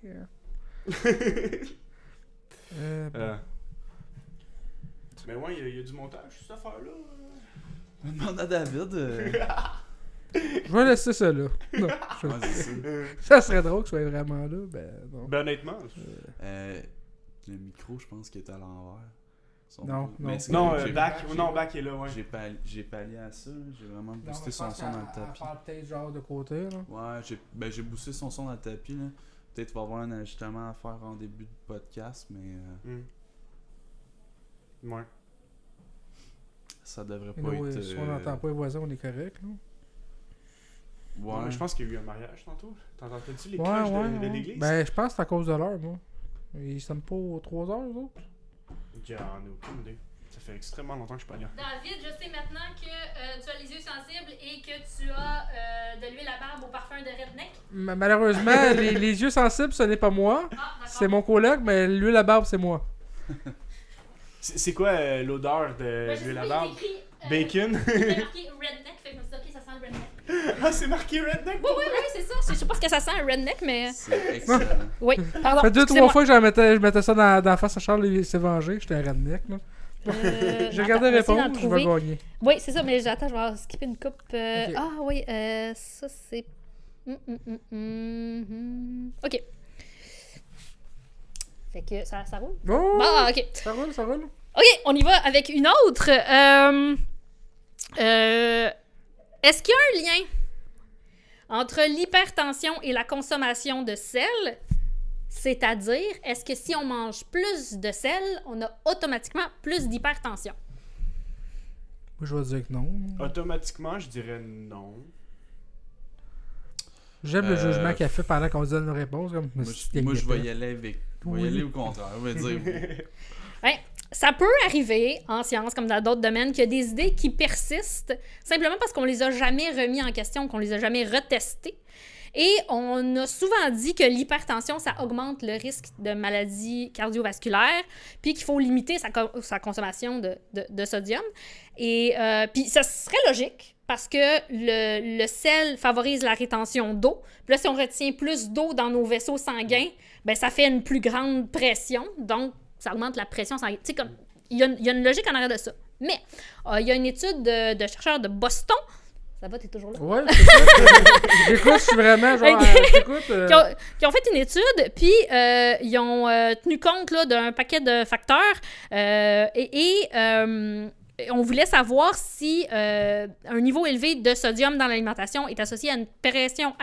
Mais ouais, il y a du montage, cette affaire-là. Demande à David. Je vais laisser ça là. Non, je- Ouais, c'est ça. ça serait drôle que je sois vraiment là. Ben non. Ben honnêtement. Le micro, je pense qu'il est à l'envers. Non, Mais non. c'est Non, correct, Back est là, ouais. J'ai pallié à ça. J'ai vraiment Non, boosté mais je son pense son dans le qu'elle tapis. parle peut-être genre de côté, là. Ouais, j'ai boosté son son dans le tapis. Là. Peut-être qu'il va y avoir un ajustement à faire en début de podcast, mais Ouais. ça devrait Et pas nous, être. si on n'entend pas les voisins, on est correct, là. Ouais. Je pense qu'il y a eu un mariage tantôt. T'entends-tu les Ouais, cloches ouais. de ouais. l'église? Ben, je pense que c'est à cause de l'heure, moi. Ils sonnent pas aux 3 heures, les autres. J'en ai aucune idée. Ça fait extrêmement longtemps que je suis pas là. David, je sais maintenant que tu as les yeux sensibles et que tu as de l'huile à barbe au parfum de redneck. Malheureusement, les yeux sensibles, ce n'est pas moi. Ah, d'accord. C'est mon coloc, mais l'huile à barbe, c'est moi. C'est quoi l'odeur de l'huile à barbe? Bacon? Il était marqué redneck, fait que je me suis dit, ok, ça sent le redneck. Ah, c'est marqué redneck? Oui, c'est ça. Je sais pas ce que ça sent, un redneck, mais. C'est excellent. Oui, pardon. Ça fait 2-3 excusez-moi. fois que je mettais ça dans la face à Charles et il s'est vengé. J'étais un redneck, là. J'ai regardé attends, on va essayer répondre, d'en je vais trouver. gagner. Oui, c'est ça, mais j'attends, je vais skipper une coupe. Ok. Ah oui, ça c'est. Ok. Fait que ça roule. Oh! Ah, ok. Ça roule, ça roule. Ok, on y va avec une autre. Est-ce qu'il y a un lien entre l'hypertension et la consommation de sel? C'est-à-dire, est-ce que si on mange plus de sel, on a automatiquement plus d'hypertension? Moi, je vais dire que non. Automatiquement, je dirais non. J'aime le jugement qu'elle fait pendant qu'on se donne nos réponses. Comme, Moi, je vais y aller avec. Je vais y aller au contraire. Je vais dire oui. Ouais, ça peut arriver en sciences comme dans d'autres domaines qu'il y a des idées qui persistent simplement parce qu'on les a jamais remis en question, qu'on les a jamais retestées. Et on a souvent dit que l'hypertension, ça augmente le risque de maladies cardiovasculaires, puis qu'il faut limiter sa consommation de sodium. Et puis ça serait logique, parce que le sel favorise la rétention d'eau. Puis là, si on retient plus d'eau dans nos vaisseaux sanguins, ben ça fait une plus grande pression, donc ça augmente la pression sanguine. Tu sais, comme il y a une logique en arrière de ça. Mais il y a une étude de chercheurs de Boston. Ça va, t'es toujours là? Ouais, c'est ça. J'écoute, je suis vraiment genre. J'écoute. Qui ont fait une étude, puis ils ont tenu compte là, d'un paquet de facteurs on voulait savoir si un niveau élevé de sodium dans l'alimentation est associé à une pression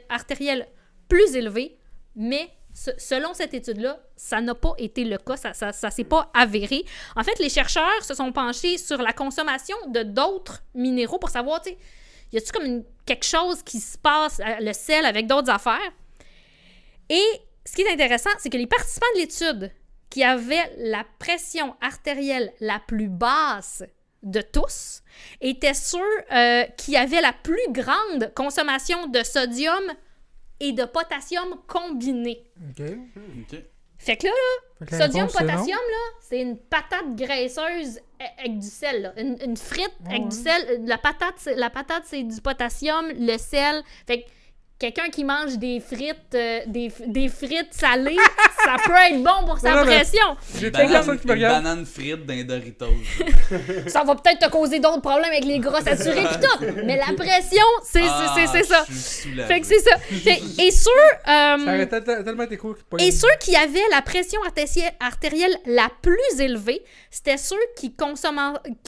artérielle plus élevée, mais selon cette étude-là, ça n'a pas été le cas, ça s'est pas avéré. En fait, les chercheurs se sont penchés sur la consommation de d'autres minéraux pour savoir, tu sais, y a-t-il comme quelque chose qui se passe, le sel, avec d'autres affaires? Et ce qui est intéressant, c'est que les participants de l'étude qui avaient la pression artérielle la plus basse de tous étaient ceux qui avaient la plus grande consommation de sodium et de potassium combinés. OK. Ok. Fait que là, Fait que la sodium, réponse, c'est non. potassium, là, c'est une patate graisseuse avec du sel. Là. Une frite avec du sel. La patate, c'est du potassium, le sel. Fait que quelqu'un qui mange des frites, des frites salées, ça peut être bon pour sa Non, mais- pression. J'ai pas personne qui me Une regarde. banane frite d'un Doritos. Ça va peut-être te causer d'autres problèmes avec les gras saturés pis tout. Mais la pression, c'est ça. Je suis soulagé. Fait que c'est ça. Et ceux... Ça aurait tellement été cool. Et ceux qui avaient la pression artérielle la plus élevée, c'était ceux qui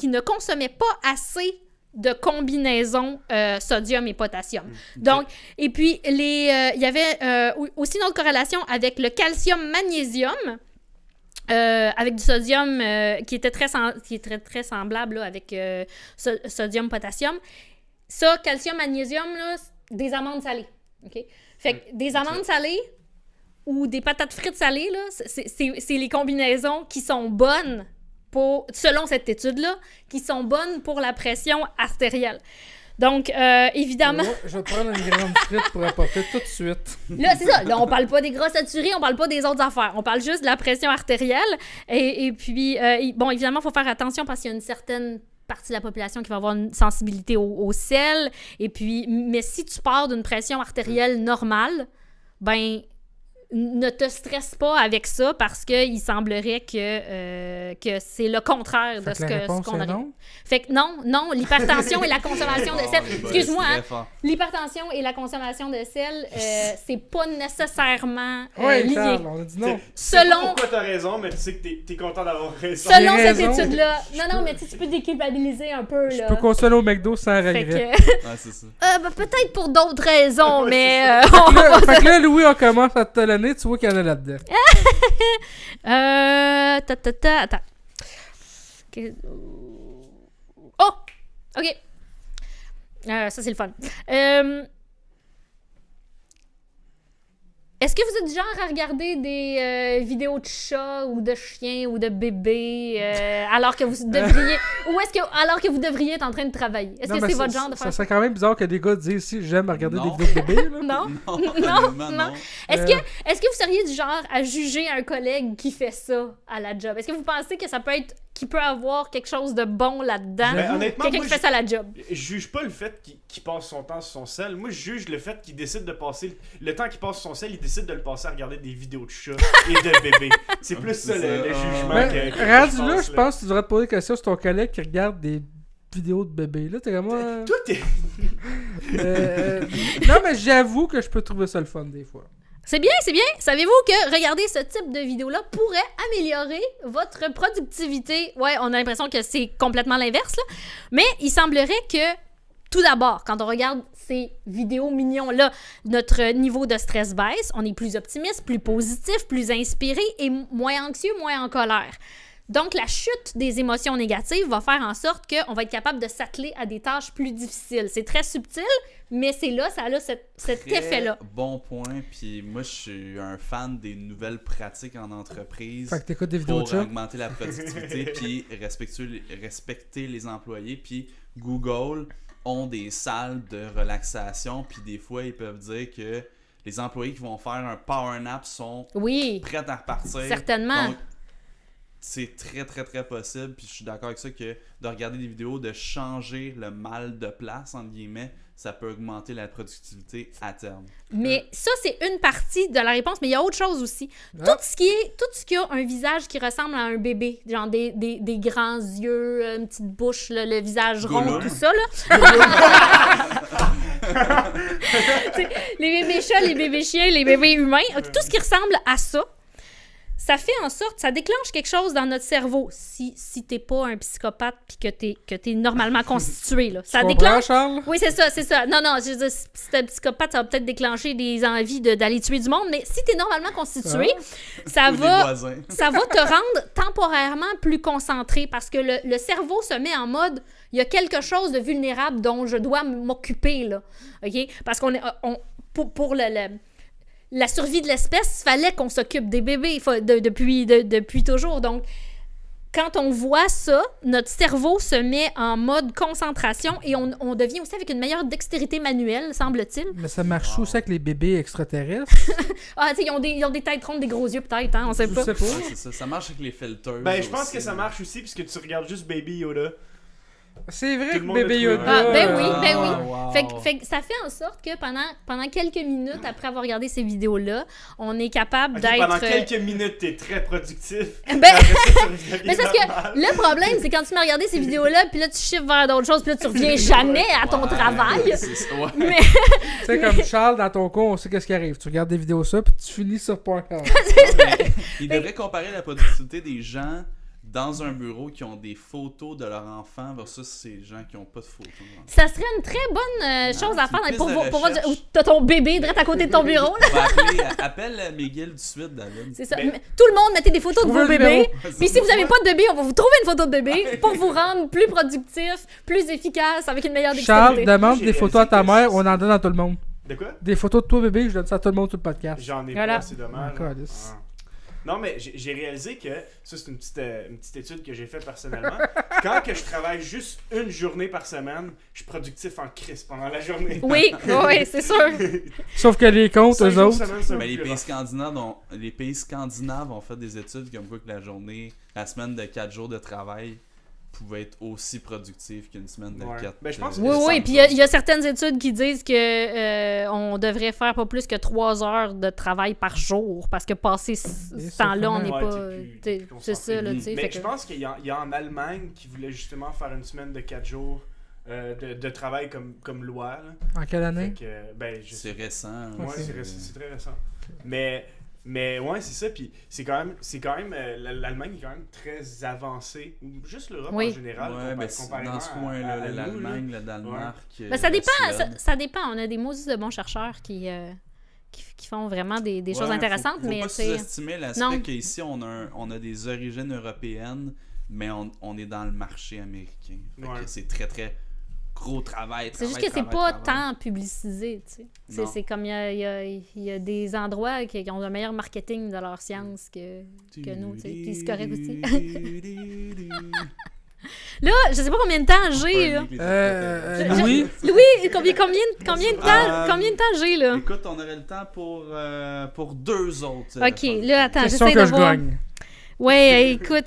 ne consommaient pas assez de combinaison sodium et potassium. Donc, et puis, il y avait aussi une autre corrélation avec le calcium-magnésium, avec du sodium qui est très semblable là, avec sodium-potassium. Ça, calcium-magnésium, là, des amandes salées. OK? Fait que des amandes salées ou des patates frites salées, là, c'est les combinaisons qui sont bonnes selon cette étude-là, qui sont bonnes pour la pression artérielle. Donc, évidemment... Ouais, je vais te prendre une grande frite pour apporter tout de suite. Là, c'est ça. Là, on parle pas des gras saturés, on parle pas des autres affaires. On parle juste de la pression artérielle. Et puis, bon, évidemment, il faut faire attention parce qu'il y a une certaine partie de la population qui va avoir une sensibilité au sel. Et puis, mais si tu pars d'une pression artérielle normale, ben... ne te stresse pas avec ça parce qu'il semblerait que c'est le contraire de ce qu'on aurait. Non. Fait que non, l'hypertension et la consommation de sel. Excuse-moi, c'est hein, très fort. l'hypertension et la consommation de sel, c'est pas nécessairement Ouais, lié. Charles, on a dit non. C'est pas Selon, pourquoi t'as raison, mais tu sais que t'es content d'avoir raison. selon J'ai cette raison. étude-là. Non, mais tu peux déculpabiliser un peu, Je là. peux consommer au McDo sans Fait regret. que, Ouais, c'est ça. ben, peut-être pour d'autres raisons, Ouais, mais Fait que là, Louis, on commence à te talonner, tu vois qu'il y en a là-dedans. Attends. Oh! OK. Ça, c'est le fun. Est-ce Est-ce que vous êtes du genre à regarder des vidéos de chats ou de chiens ou de bébés alors que vous devriez... ou alors que vous devriez être en train de travailler? Est-ce que c'est votre genre de faire ça? Ça serait quand même bizarre que des gars disent si j'aime regarder des vidéos de bébés. Là. Non? Non. Est-ce que vous seriez du genre à juger un collègue qui fait ça à la job? Est-ce que vous pensez que ça peut être... qu'il peut avoir quelque chose de bon là-dedans? Ben, honnêtement, quelqu'un qui fait ça à la job. Je juge pas le fait qu'il passe son temps sur son sel. Moi, je juge le fait qu'il décide de passer... Le temps qu'il passe sur son sel, il décide de le passer à regarder des vidéos de chats et de bébés. C'est plus ça le jugement que rendu je là, pense, je pense que tu devrais te poser des questions sur ton collègue qui regarde des vidéos de bébés. Là, t'es vraiment... Toi, t'es... Non, mais j'avoue que je peux trouver ça le fun des fois. C'est bien, c'est bien. Savez-vous que regarder ce type de vidéo-là pourrait améliorer votre productivité? Ouais, on a l'impression que c'est complètement l'inverse, là. Mais il semblerait que, tout d'abord, quand on regarde ces vidéos mignons-là, notre niveau de stress baisse, on est plus optimiste, plus positif, plus inspiré et moins anxieux, moins en colère. Donc, la chute des émotions négatives va faire en sorte qu'on va être capable de s'atteler à des tâches plus difficiles. C'est très subtil, mais c'est là, ça a cet effet-là. Bon point, puis moi, je suis un fan des nouvelles pratiques en entreprise. Fait que t'écoutes des vidéos de pour chat. augmenter la productivité, puis respecter les employés, puis Google ont des salles de relaxation, puis des fois, ils peuvent dire que les employés qui vont faire un power nap sont prêts à repartir. Certainement. Donc, c'est très, très, très possible, puis je suis d'accord avec ça, que de regarder des vidéos, de changer le mal de place, entre guillemets, ça peut augmenter la productivité à terme. Mais ça, c'est une partie de la réponse, mais il y a autre chose aussi. Tout ce qui a un visage qui ressemble à un bébé, genre des grands yeux, une petite bouche, là, le visage rond, Gollum. tout ça, là. Les bébés chats, les bébés chiens, les bébés humains, tout ce qui ressemble à ça, ça fait en sorte, ça déclenche quelque chose dans notre cerveau. Si t'es pas un psychopathe puis que t'es normalement constitué, là. Ça Tu déclenche... comprends, Charles? Oui, c'est ça. Non, je veux dire, si t'es un psychopathe, ça va peut-être déclencher des envies d'aller tuer du monde, mais si t'es normalement constitué, ça Ou des va voisins. te rendre temporairement plus concentré parce que le cerveau se met en mode, il y a quelque chose de vulnérable dont je dois m'occuper, là. OK? Parce qu'on est... pour la survie de l'espèce, il fallait qu'on s'occupe des bébés depuis toujours. Donc, quand on voit ça, notre cerveau se met en mode concentration et on devient aussi avec une meilleure dextérité manuelle, semble-t-il. Mais ça marche aussi avec les bébés extraterrestres. Ah, tu sais, ils ont des têtes rondes, des gros yeux peut-être, hein, on sait Je pas. sais pas. Ouais, c'est ça. Ça marche avec les filters. Ben, je pense que ça marche aussi, puisque tu regardes juste Baby Yoda. C'est vrai Tout que le monde bébé le trouve. Yoda... Ah, ben oui, ben oui. Wow. Fait que ça fait en sorte que pendant quelques minutes après avoir regardé ces vidéos-là, on est capable Ok, d'être... pendant quelques minutes, t'es très productif. Ben, mais c'est parce que le problème, c'est quand tu m'as regardé ces vidéos-là, puis là, tu chiffres vers d'autres choses, puis là, tu reviens jamais à ton Ouais, travail. c'est ça, ouais. Mais Tu sais, comme Charles, dans ton cas, on sait qu'est-ce qui arrive. Tu regardes des vidéos ça, puis tu finis sur Pornhub. Il devrait comparer la productivité des gens dans un bureau qui ont des photos de leurs enfants versus ces gens qui n'ont pas de photos. ça serait une très bonne chose à c'est une faire piste pour de recherche. où t'as ton bébé direct à côté de ton bureau. Là. Appelle McGill tout de suite, David. C'est ça. Mais- Tout le monde, mettez des photos de Trouvez vos le bébés. numéro. Puis si vous n'avez pas de bébé, on va vous trouver une photo de bébé pour vous rendre plus productif, plus efficace, avec une meilleure Charles, dextérité. demande J'ai des photos à ta réalisé que mère, on en donne à tout le monde. De quoi? Des photos de toi, bébé, je donne ça à tout le monde sur le podcast. J'en ai Voilà. pas, c'est dommage. Ah, câlisse. Ah. Non, mais j'ai réalisé que, ça c'est une petite étude que j'ai faite personnellement, quand que je travaille juste une journée par semaine, je suis productif en crise pendant la journée. Oui, oui, c'est sûr. Sauf que les comptes, 5 eux jours autres... semaine, c'est un Mais peu les plus pays scandinaves ont fait des études comme quoi que la semaine de 4 jours de travail pouvait être aussi productive qu'une semaine de Ouais. 4. Ben, je pense que Oui, puis il y a certaines études qui disent que on devrait faire pas plus que 3 heures de travail par jour, parce que passer ce temps-là, on n'est Ouais, pas... t'es plus C'est ça, là, tu sais. Mais fait je que- pense qu'il y a en Allemagne qui voulait justement faire une semaine de 4 jours de travail comme loi. Là. En quelle année? Fait que, ben, je sais. C'est récent. Ouais, Ok. c'est très récent. Mais ouais, c'est ça. Puis c'est quand même l'Allemagne est quand même très avancée. Ou juste l'Europe Oui. en général. Ouais, mais c'est comparément dans ce à coin-là, nous, là. l'Allemagne, le Danemark. Ben, ça la dépend, Suède. ça dépend. On a des maudits de bons chercheurs qui font vraiment des choses Ouais, intéressantes, faut mais pas tu sais... sous-estimer Non. l'aspect qu'ici, on a des origines européennes, mais on est dans le marché américain. Fait que Ouais. c'est très, très gros travail. C'est juste que c'est pas tant publicisé, tu sais. C'est comme il y a des endroits qui ont un meilleur marketing de leur science que nous, tu sais. Puis c'est correct aussi. Là, je sais pas combien de temps j'ai, là. Louis? Louis, combien de temps j'ai, là? Écoute, on aurait le temps pour 2 autres. Ok, là, attends, Question j'essaie que de je voir. gagne. Ouais, écoute,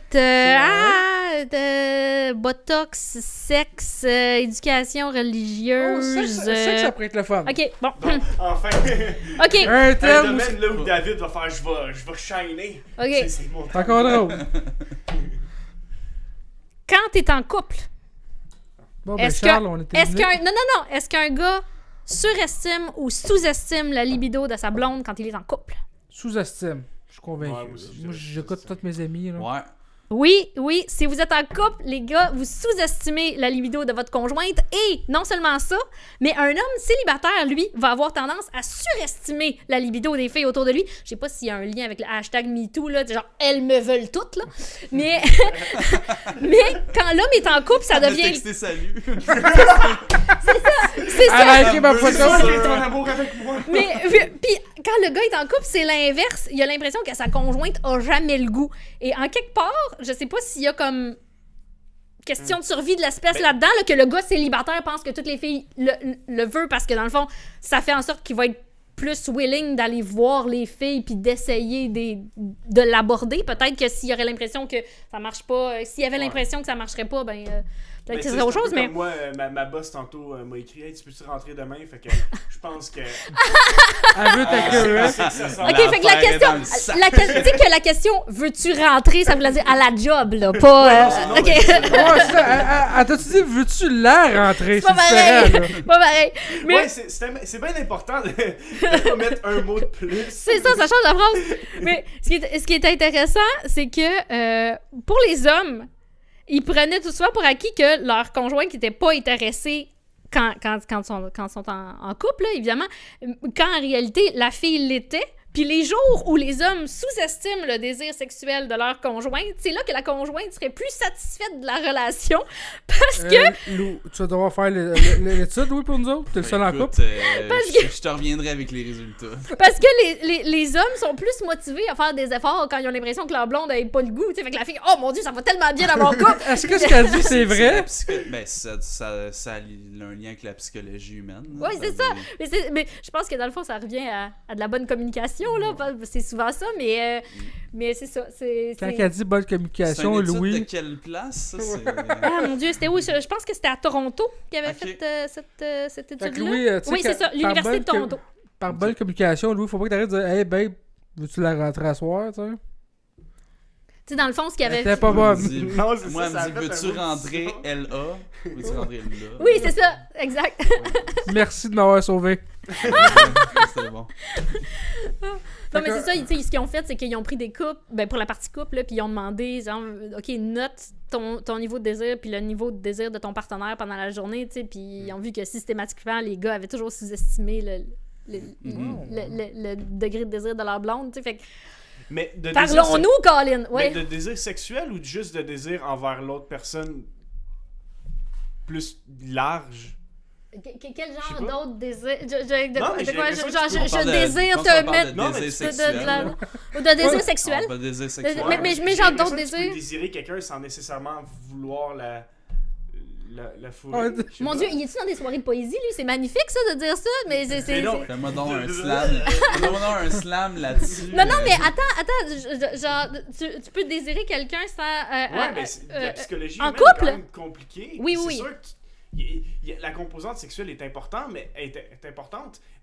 botox, sexe, éducation religieuse. Ça pourrait être le fun. Ok, bon. Bon, enfin, Ok, Un un thème, domaine là où David va faire je vais shiner. ok. C'est mon c'est encore drôle. Quand t'es en couple, Bon, ben est-ce Charles, on était est-ce qu'un gars surestime ou sous-estime la libido de sa blonde quand il est en couple? Sous-estime. Je suis convaincu. Ouais, moi aussi, Moi, j'écoute tous mes amis. Là. Ouais. Oui, si vous êtes en couple, les gars, vous sous-estimez la libido de votre conjointe et non seulement ça, mais un homme célibataire, lui, va avoir tendance à surestimer la libido des filles autour de lui. Je sais pas s'il y a un lien avec le hashtag MeToo, là, genre « elles me veulent toutes », là, mais quand l'homme est en couple, ça devient... Texter salut. C'est ça! Arrêtez ma photo. T'es en amour avec moi. Mais puis quand le gars est en couple, c'est l'inverse. Il a l'impression que sa conjointe a jamais le goût. Et en quelque part, je sais pas s'il y a comme question de survie de l'espèce là-dedans, là, que le gars célibataire pense que toutes les filles le veulent parce que dans le fond, ça fait en sorte qu'il va être plus willing d'aller voir les filles puis d'essayer de l'aborder. Peut-être que s'il y aurait l'impression que ça marche pas, s'il y avait l'impression que ça marcherait pas, ben peut-être que ce serait autre chose, mais... Moi, ma boss, tantôt, m'a écrit « Hey, tu peux-tu rentrer demain? » Fait que je pense que... Elle veut t'accueillir. OK, fait que tu sais que la question « Veux-tu rentrer? » ça voulait dire à la job, là, pas... non, OK. Ouais, c'est ça. Elle t'a-tu dit, veux-tu la rentrer? C'est pas pareil. différent, là. Pas pareil. Mais Ouais, c'est bien important de pas mettre un mot de plus. c'est ça change la phrase. Mais ce qui est intéressant, c'est que pour les hommes, ils prenaient tout ça pour acquis que leur conjoint qui n'était pas intéressé quand sont en couple, là, évidemment, quand en réalité, la fille l'était. Puis les jours où les hommes sous-estiment le désir sexuel de leur conjointe, c'est là que la conjointe serait plus satisfaite de la relation parce que... Lou, tu vas devoir faire l'étude, Louis, pour nous autres? T'es le seul en couple? Parce que- Je te reviendrai avec les résultats. Parce que les hommes sont plus motivés à faire des efforts quand ils ont l'impression que leur blonde n'a pas le goût. Fait que la fille, oh mon Dieu, ça va tellement bien dans mon couple. Est-ce que ce qu'elle dit, c'est vrai? Ben, ça a un lien avec la psychologie humaine. Oui, c'est ça. Mais je pense que dans le fond, ça revient à de la bonne communication. Là. C'est souvent ça, mais c'est ça. Quand elle dit bonne C'est communication, une étude Louis... de quelle place, ça? Ah mon Dieu, c'était où? Je pense que c'était à Toronto qu'il avait Ok. fait cette Fait que étude-là. Louis, tu sais Oui, c'est que ça, par l'Université de bonne Toronto. Par bonne communication, Louis, faut pas que t'arrêtes de dire « Hey, babe, veux-tu la rentrer à soir, tu sais? » Tu sais, dans le fond, ce qu'il y avait... C'était pas bonne. Non, c'est Moi, ça, elle ça me a dit, fait veux-tu un rentrer autre LA? Veux-tu rentrer là? Oui, c'est ça, exact. Merci de m'avoir sauvé. C'était bon. Non, mais c'est ça, tu sais, ce qu'ils ont fait, c'est qu'ils ont pris des couples, ben pour la partie couple, là, puis ils ont demandé, genre, OK, note ton niveau de désir, puis le niveau de désir de ton partenaire pendant la journée, tu sais, puis ils ont vu que systématiquement, les gars avaient toujours sous-estimé le degré de désir de leur blonde, tu sais, fait que... Mais de Parlons-nous, Colin! Mais Ouais. de désir sexuel ou juste de désir envers l'autre personne plus large? Quel Je sais genre pas. d'autre désir? Non, mais j'ai l'impression que Genre, tu je désire te mettre... Non, mais désir tu- sexuel. Ou de désir sexuel. Ah, pas de désir sexuel. Mais J'ai genre l'impression d'autres que tu peux désirs. désirer quelqu'un sans nécessairement vouloir la fourrer. Ouais, Je sais Mon pas. Dieu, il est-tu dans des soirées de poésie, lui? C'est magnifique, ça, de dire ça, mais Mais non, Fais-moi donc un slam. Fais-moi donc un slam là-dessus. Non, mais attends, genre, tu peux désirer quelqu'un sans... Ouais, mais la psychologie en humaine couple? est quand même compliquée. Oui, C'est oui. sûr que la composante sexuelle est importante,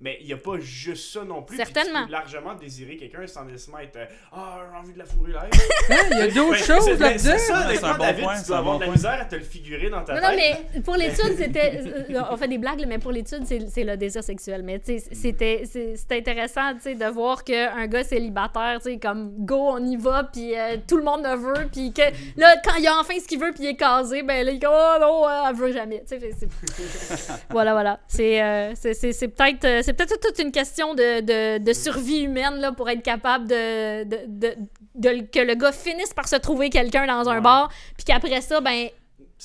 mais il n'y a pas juste ça non plus. Puis Certainement. tu peux largement désirer quelqu'un sans nécessairement être j'ai envie de la fourrer là. Hein, il y a d'autres choses là-dedans? C'est ça, Ouais, c'est un honnêtement, bon David, point, tu c'est dois un avoir bon de la point. misère à te le figurer dans ta Non, tête. mais pour l'étude, c'était... on fait des blagues, là, mais pour l'étude, c'est le désir sexuel. Mais tu sais, c'était intéressant, tu sais, de voir qu'un gars célibataire, tu sais, comme go, on y va, puis tout le monde le veut, puis que là, quand il a enfin ce qu'il veut, puis il est casé, ben là, il est comme oh non, elle veut jamais. Tu sais, voilà. C'est peut-être toute une question de survie humaine là, pour être capable que le gars finisse par se trouver quelqu'un dans un Ouais. bar, puis qu'après ça, ben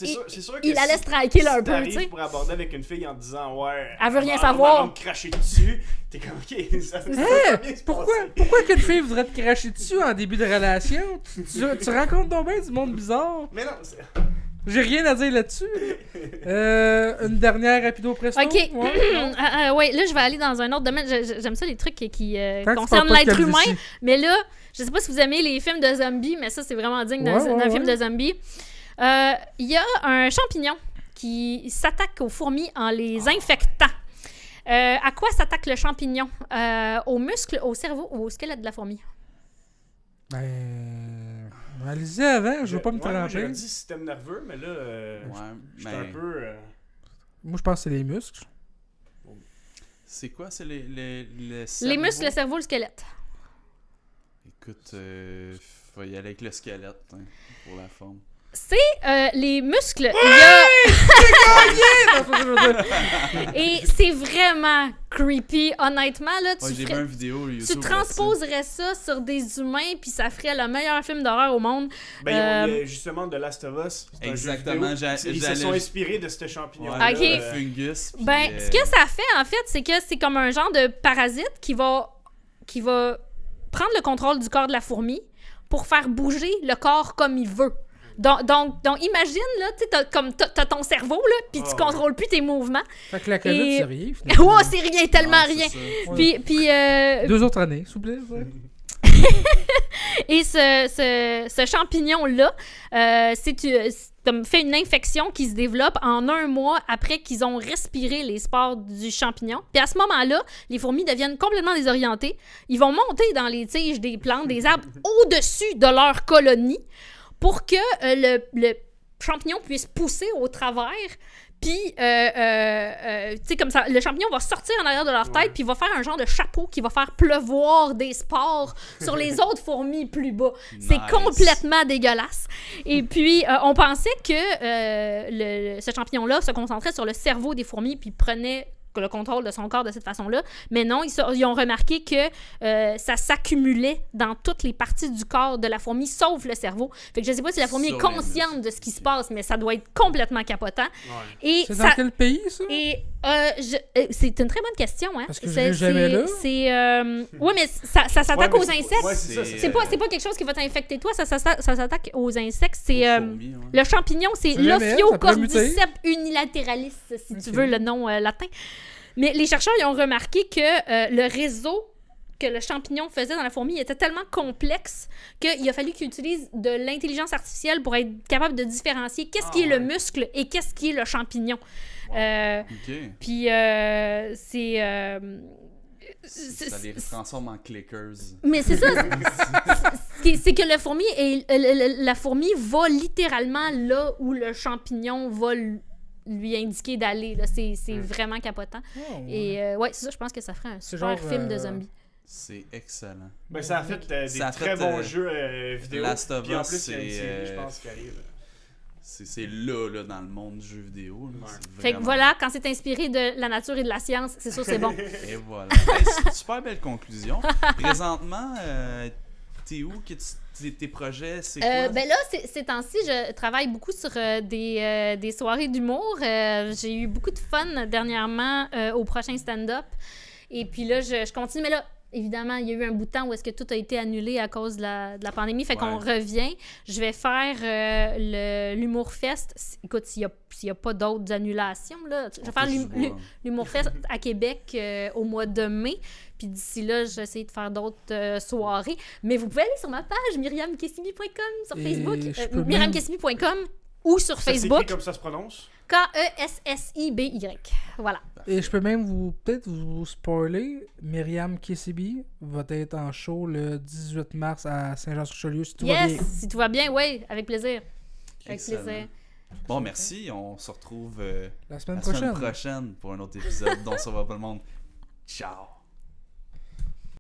C'est sûr que il la laisse tranquille un peu, tu sais. pour aborder avec une fille en disant ouais, elle veut rien savoir. Elle va me cracher dessus. T'es comme ok, ça va bien se passer. Pourquoi qu'une fille voudrait te cracher dessus en début de relation? Tu rencontres donc bien du monde bizarre. Mais non, J'ai rien à dire là-dessus. Une dernière rapido presto. Ok. Ouais. Ouais, là, je vais aller dans un autre domaine. J'aime ça, les trucs qui Tant que tu concernent parles pas de l'être humain. calvitie. Mais là, je sais pas si vous aimez les films de zombies, mais ça, c'est vraiment digne d'un film de zombies. Il y a un champignon qui s'attaque aux fourmis en les infectant. À quoi s'attaque le champignon? Aux muscles, au cerveau ou au squelette de la fourmi? Allez-y avant, je veux pas me tromper. J'aurais dit système nerveux, mais là, je suis un peu... Moi, je pense que c'est les muscles. C'est quoi? C'est les Les muscles, le cerveau, le squelette. Écoute, faut y aller avec le squelette hein, pour la forme. C'est les muscles. Et c'est vraiment creepy, honnêtement. Là, J'ai vu une vidéo YouTube. Tu transposerais ça sur des humains, puis ça ferait le meilleur film d'horreur au monde. Il y a justement The Last of Us. Exactement. Ils se sont inspirés de ce champignon. Ouais, fungus. Ce que ça fait, en fait, c'est que c'est comme un genre de parasite qui va prendre le contrôle du corps de la fourmi pour faire bouger le corps comme il veut. Donc imagine, là, tu sais, t'as ton cerveau, là, puis tu contrôles plus tes mouvements. Fait que la COVID, c'est rien. Ouais, c'est rien, tellement rien. Puis 2 autres années, s'il vous plaît. Ouais. Et ce champignon-là, fait une infection qui se développe en 1 mois après qu'ils ont respiré les spores du champignon. Puis à ce moment-là, les fourmis deviennent complètement désorientées. Ils vont monter dans les tiges des plantes, des arbres, au-dessus de leur colonie pour que le champignon puisse pousser au travers. Puis, tu sais, comme ça, le champignon va sortir en arrière de leur tête, puis il va faire un genre de chapeau qui va faire pleuvoir des spores sur les autres fourmis plus bas. Nice. C'est complètement dégueulasse. Et puis, on pensait que ce champignon-là se concentrait sur le cerveau des fourmis, puis prenait le contrôle de son corps de cette façon-là. Mais non, ils ont remarqué que ça s'accumulait dans toutes les parties du corps de la fourmi, sauf le cerveau. Fait que je sais pas si la fourmi est consciente de ce qui se passe, mais ça doit être complètement capotant. Ouais. Et c'est dans quel pays, ça? Et c'est une très bonne question, hein? Parce que je l'ai jamais là. Oui, mais ça s'attaque aux insectes. Ouais, c'est pas quelque chose qui va t'infecter toi, ça s'attaque aux insectes. C'est fourmis, ouais. le champignon, c'est l'Ophiocordyceps unilateralis, si tu veux le nom latin. Mais les chercheurs ils ont remarqué que le réseau que le champignon faisait dans la fourmi était tellement complexe qu'il a fallu qu'ils utilisent de l'intelligence artificielle pour être capable de différencier qu'est-ce qui est le muscle et qu'est-ce qui est le champignon. Puis ça les transforme en clickers. Mais c'est ça. C'est que la fourmi va littéralement là où le champignon va lui indiquer d'aller. Là. C'est vraiment capotant. Et c'est ça, je pense que ça ferait un super film de zombies. C'est excellent. Ben, ça a fait des très bons jeux vidéo. Last of Puis en Us, plus, il y a une série, je pense, qui arrive. C'est là, dans le monde du jeu vidéo. Là. Fait que voilà, quand c'est inspiré de la nature et de la science, c'est sûr, c'est bon. Et voilà. Hey, c'est une super belle conclusion. Présentement, t'es où? Tes projets, c'est quoi? Ben là, ces temps-ci, je travaille beaucoup sur des soirées d'humour. J'ai eu beaucoup de fun dernièrement au prochain stand-up. Et puis là, je continue. Mais là, évidemment, il y a eu un bout de temps où est-ce que tout a été annulé à cause de la pandémie. Fait qu'on revient. Je vais faire l'Humour Fest. Écoute, s'il n'y a pas d'autres annulations, là, je vais faire l'Humour Fest à Québec au mois de mai. Puis d'ici là, j'essaie de faire d'autres soirées. Mais vous pouvez aller sur ma page, myriamkessimi.com sur Facebook. myriamkessimi.com ou sur Facebook. C'est écrit comme ça se prononce? Kessiby. Voilà. Et je peux même peut-être vous spoiler, Myriam Kessiby va être en show le 18 mars à Saint-Jean-sur-Richelieu, si tout va bien. Si tout va bien, oui, avec plaisir. Excellent. Avec plaisir. Bon, merci. On se retrouve la semaine prochaine pour un autre épisode dont ça va pas le monde. Ciao!